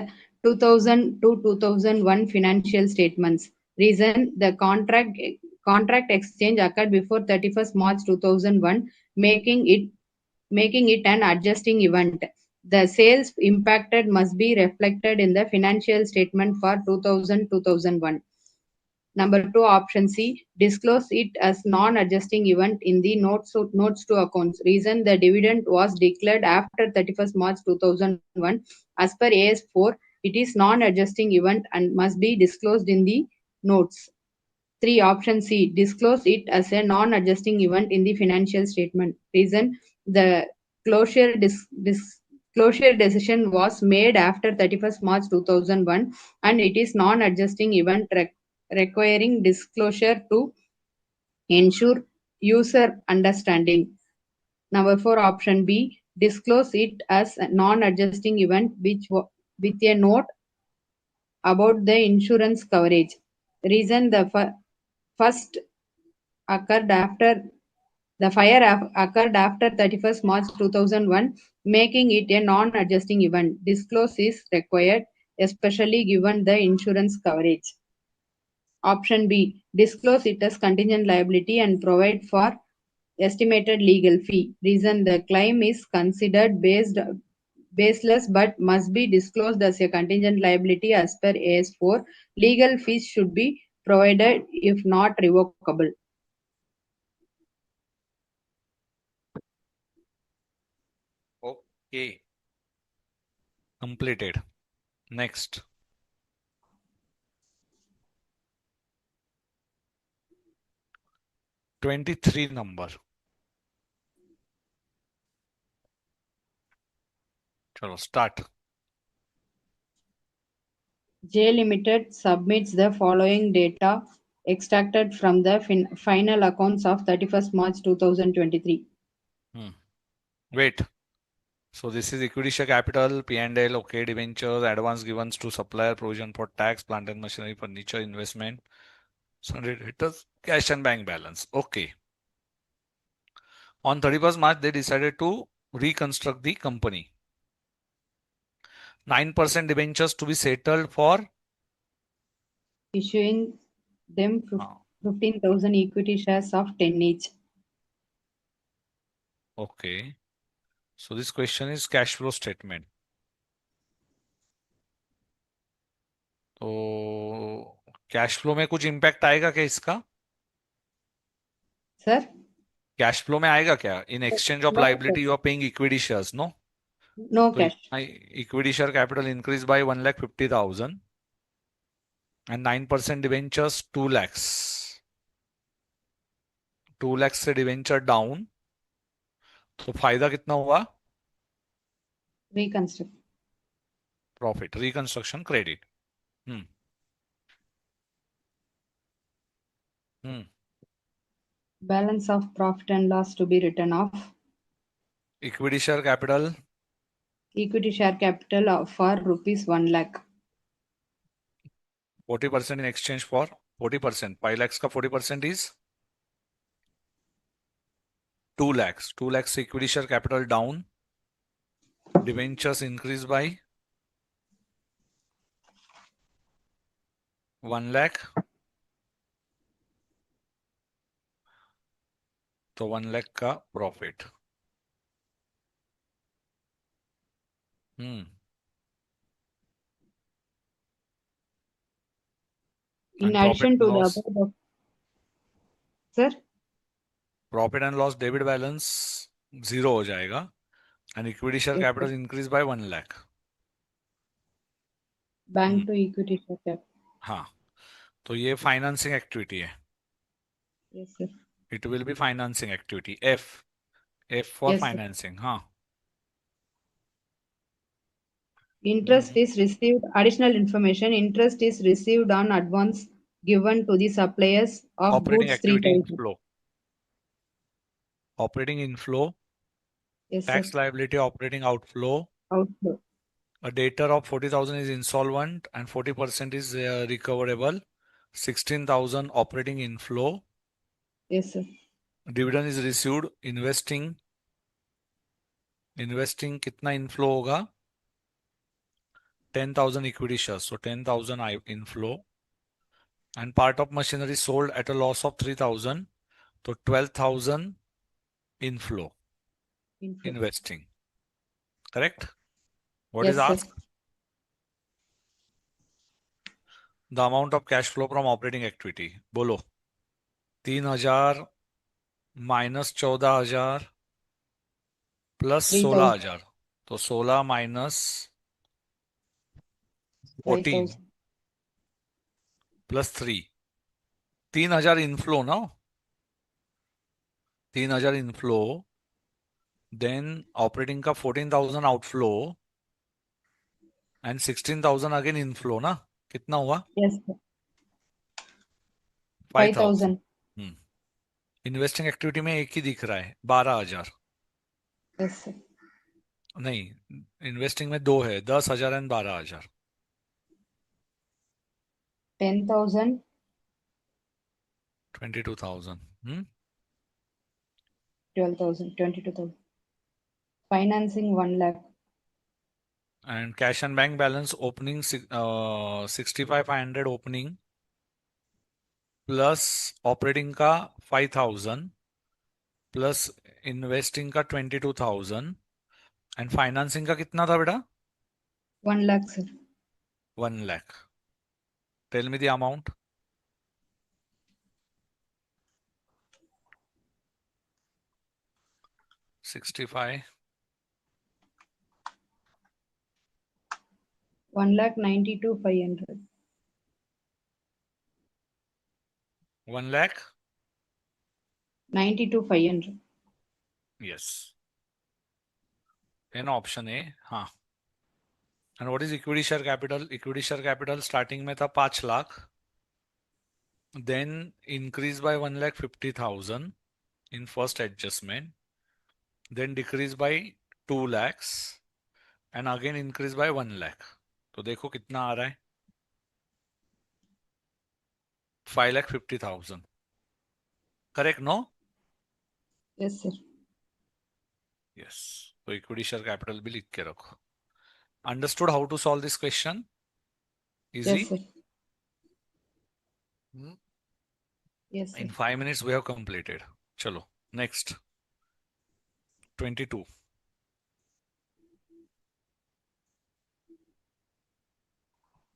2000 to 2001 financial statements. Reason: the contract contract exchange occurred before 31st March 2001, making it an adjusting event. The sales impacted must be reflected in the financial statement for 2000-2001. Number 2, option C, disclose it as non-adjusting event in the notes to accounts. Reason, the dividend was declared after 31st March 2001. As per AS4, it is non-adjusting event and must be disclosed in the notes. 3, option C, disclose it as a non-adjusting event in the financial statement. Reason, the closure closure decision was made after 31st March 2001 and it is non-adjusting event requiring disclosure to ensure user understanding. Number 4, option B, disclose it as a non-adjusting event with a note about the insurance coverage. Reason, the first occurred after the fire occurred after 31st March 2001, making it a non-adjusting event. Disclose is required, especially given the insurance coverage. Option B, disclose it as contingent liability and provide for estimated legal fee. Reason, the claim is considered baseless but must be disclosed as a contingent liability as per AS4. Legal fees should be provided if not revocable. Okay. Completed. Next. '23 number. Chalo, start. J Limited submits the following data extracted from the final accounts of 31st March 2023. Wait. So this is equity share capital, P&L, okay, debentures, advance given to supplier, provision for tax, plant and machinery, furniture, investment, sundry debtors, cash and bank balance. Okay. On 31st March, they decided to reconstruct the company. 9% debentures to be settled for Issuing them 15,000 equity shares of 10 each. Okay. So this question is cash flow statement. तो cash flow में कुछ impact आएगा क्या इसका? Sir cash flow में आएगा क्या? In exchange of No liability cash. You are paying equity shares, no? No तो cash. Equity share capital increase by 1,50,000 and 9% debentures 2 lakhs. 2 lakhs से डिवेंचर डाउन, तो फायदा कितना हुआ? Reconstruct. Profit, reconstruction credit. Balance of profit and loss to be written off. Equity share capital Equity share capital for rupees 1 lakh. 40% in exchange for 40%. 5 lakhs का 40% is 2 lakhs. 2 lakhs से equity share capital down. Debentures increase by 1 lakh. तो 1 lakh का profit. In And addition to the loss, above, sir, profit and loss debit balance 0 हो जाएगा. And equity share Yes, capital sir. increase by 1 lakh. Bank to equity share capital. हाँ, तो ये financing activity है. Yes, sir. It will be financing activity. F for Yes, sir. financing. हाँ. Interest is received. Additional information. Interest is received on advance given to the suppliers of Operating goods activity 3,000. inflow. Operating inflow. Yes, sir. Tax liability operating outflow. Outflow. A debtor of 40,000 is insolvent and 40% is recoverable. 16,000 operating inflow. Yes, sir. Dividend is received. Investing कितना inflow होगा? 10,000 equity shares. So 10,000 inflow. and part of machinery sold at a loss of 3,000. So 12,000 inflow, investing. Correct? What is Yes, sir. asked? The amount of cash flow from operating activity. बोलो 3,000 minus 14,000 plus 3,000, 16,000. तो 16 minus 14 5,000. plus 3. 3,000 inflow now. 3,000 inflow. Then operating का 14,000 outflow and 16,000 again inflow ना. कितना हुआ? Yes, sir. 5,000. 5,000. Investing activity में एक ही दिख रहा है 12,000. Yes, sir. नहीं, इन्वेस्टिंग में दो है 10,000 and 12,000. 10,000. 22,000. 12,000. 22,000. Financing 1 lakh. And cash and bank balance opening 65,500 opening plus operating का 5,000 plus investing का 22,000 and financing का कितना था बेटा? 1 lakh, sir. 1 lakh. Tell me the amount. $65. 1,92,500. 1 lakh? 92,500. Yes. In option A, हाँ. And what is equity share capital? Equity share capital starting में था 5 lakh. Then increase by 1,50,000 in first adjustment. Then decrease by 2 lakhs. And again increase by 1 lakh. तो देखो कितना आ रहा है? 5,50,000. Correct, no? Yes, sir. Yes. तो equity share capital भी लिख के रखो. Understood how to solve this question? Easy? Yes, sir. Yes, sir. In 5 minutes we have completed. Chalo, next. 22.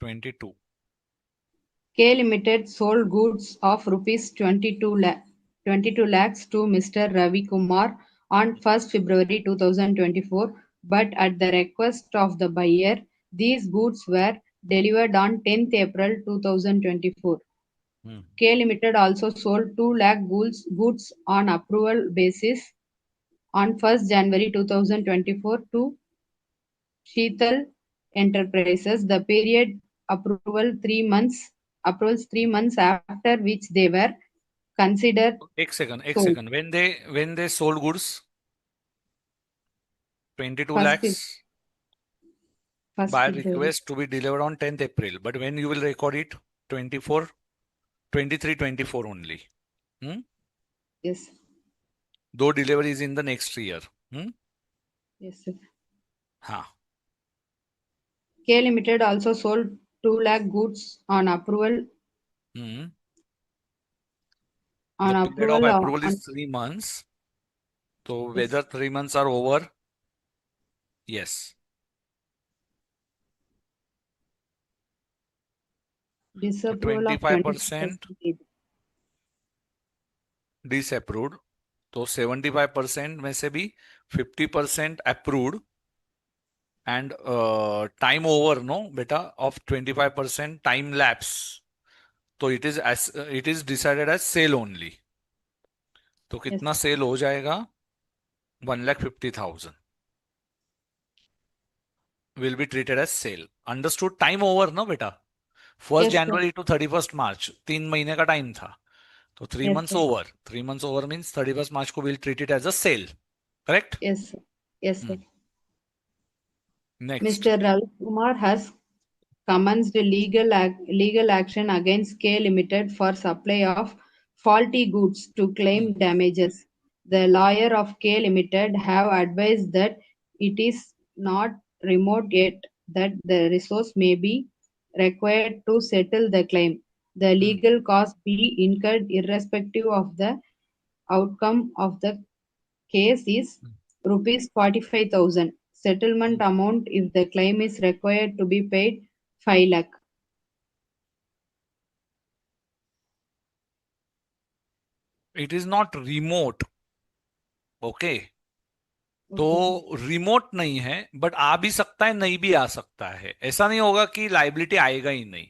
22. K Limited sold goods of rupees 22 lakhs to Mr. Ravi Kumar on 1st February 2024, but at the request of the buyer, these goods were delivered on 10th April 2024. K Limited also sold 2 lakh goods on approval basis on 1st January 2024 to Sheetal Enterprises. The period approvals 3 months after which they were considered एक sold. second. When they sold goods, 22 First lakhs by February. request to be delivered on 10th April. But when you will record it, 24, 23, 24 only. Yes. Though delivery is in the next year. Yes, sir. हाँ. K Limited also sold 2 lakh goods on approval. The On period of approval approval on is 3 months. So yes, whether 3 months are over, yes. So disapproval of 25% 25%. disapproved. तो 75% में से भी 50% approved and time over, no beta, of 25% time lapse. तो it is decided as sale only. तो कितना Yes. Cell हो जाएगा? 1,50,000 will be treated as sale. Understood? Time over, no beta? 1st Yes, sir. January to 31st March, 3 महीने का time था. तो 3 Yes, months sir. over. 3 months over means 31st March को will treat it as a sale. Correct? Yes, sir. Yes, sir. Next. Mr. Ravi Kumar has commenced legal action against K Limited for supply of faulty goods to claim damages. The lawyer of K Limited have advised that it is not remote yet that the resource may be required to settle the claim. The legal cost be incurred irrespective of the outcome of the case is rupees 45,000. Settlement amount if the claim is required to be paid 5 lakh. It is not remote. Okay. तो Okay. Remote नहीं है, but आ भी सकता है, नहीं भी आ सकता है. ऐसा नहीं होगा कि लाइबिलिटी आएगा ही नहीं.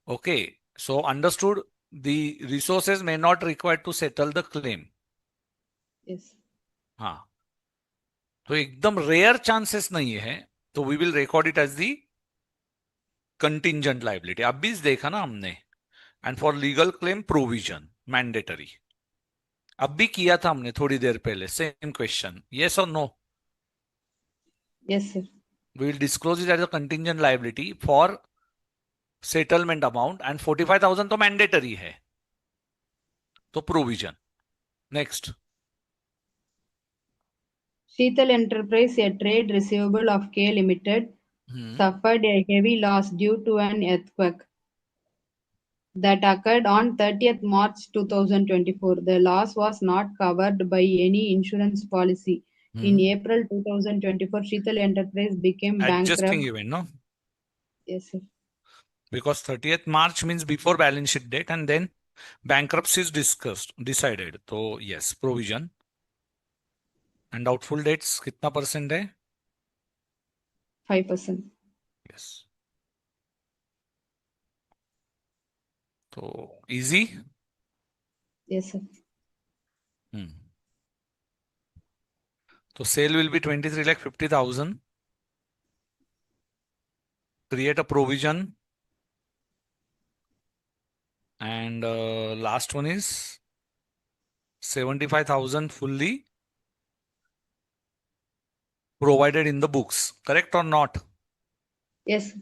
Okay. So understood. The resources may not required to settle the claim. Yes. हाँ. तो एकदम रेयर चांसेस नहीं है, तो we will record it as the contingent liability. अब भी देखा ना हमने. And for legal claim provision mandatory. अब भी किया था हमने थोड़ी देर पहले सेम क्वेश्चन. यस और no? Yes, sir. We will disclose it as a contingent liability for settlement amount and 45,000 तो मैंडेटरी है, तो provision. Next. Sheetal Enterprise, a trade receivable of K Limited, suffered a heavy loss due to an earthquake that occurred on 30th March 2024. The loss was not covered by any insurance policy. In April 2024, Sheetal Enterprise became Adjusting bankrupt. event, no? Yes, sir. Because 30th March means before balance sheet date, and then bankruptcy is decided. तो yes, provision. And doubtful dates कितना percent है? 5%. Yes. तो easy. Yes, sir. तो sale will be 23,50,000. Create a provision. And last one is 75,000 fully provided in the books. Correct or not? Yes, sir.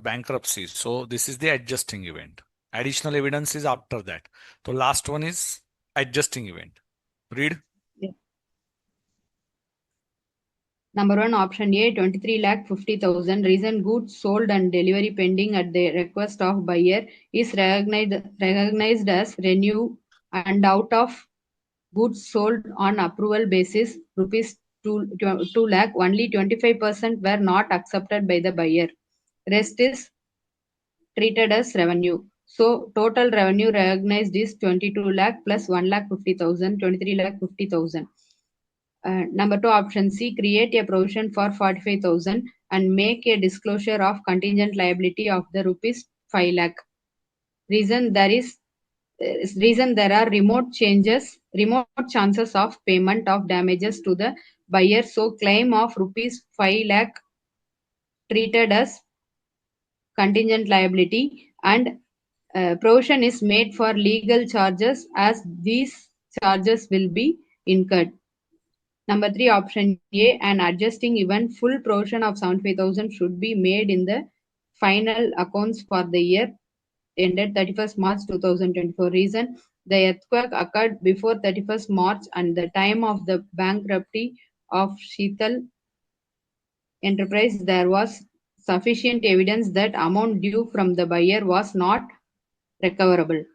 Bankruptcy. So this is the adjusting event. Additional evidence is after that. So last one is adjusting event. Read. Yeah. Number 1, option A, 23 lakh 50,000. Reason goods sold and delivery pending at the request of buyer is recognized as revenue, and out of goods sold on approval basis rupees 2 lakh, only 25% were not accepted by the buyer. Rest is treated as revenue. So total revenue recognized is 22 lakh plus 1 lakh 50,000, 23 lakh 50,000. Number 2, option C, create a provision for 45,000 and make a disclosure of contingent liability of the rupees 5 lakh. Reason there are remote chances of payment of damages to the buyer, so claim of rupees 5 lakh treated as contingent liability, and provision is made for legal charges as these charges will be incurred. Number 3, option A, an adjusting event, full provision of 75,000 should be made in the final accounts for the year ended 31st March 2024. Reason, the earthquake occurred before 31st March and the time of the bankruptcy of Sheetal Enterprise. There was sufficient evidence that amount due from the buyer was not recoverable.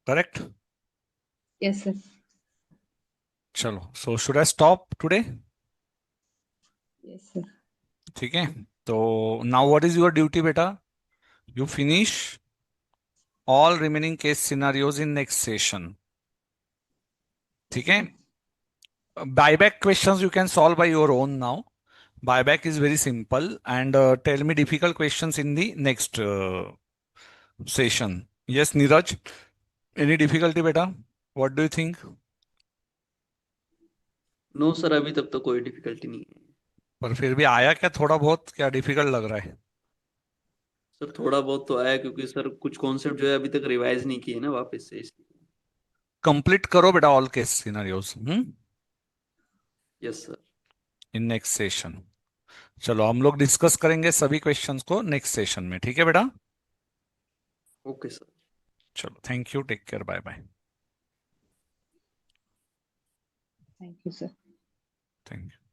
Correct? Yes, sir. चलो. So should I stop today? Yes, sir. ठीक है. तो now what is your duty, beta? You finish all remaining case scenarios in next session. ठीक है. Buyback questions you can solve by your own now. Buyback is very simple, and tell me difficult questions in the next session. Yes, Neeraj. Any difficulty, beta? What do you think? No sir, अभी तक तो कोई difficulty नहीं है. पर फिर भी आया क्या थोड़ा बहुत, क्या डिफिकल्ट लग रहा है? सर थोड़ा बहुत तो आया, क्योंकि सर कुछ कॉन्सेप्ट जो है अभी तक रिवाइज नहीं किए ना वापस से, इसलिए. कंप्लीट करो बेटा all case scenarios yes sir. In next session. चलो हम लोग डिस्कस करेंगे सभी क्वेश्चंस को नेक्स्ट सेशन में. ठीक है बेटा? Okay sir. चलो, thank you, take care, bye bye. Thank you, sir. Thank you.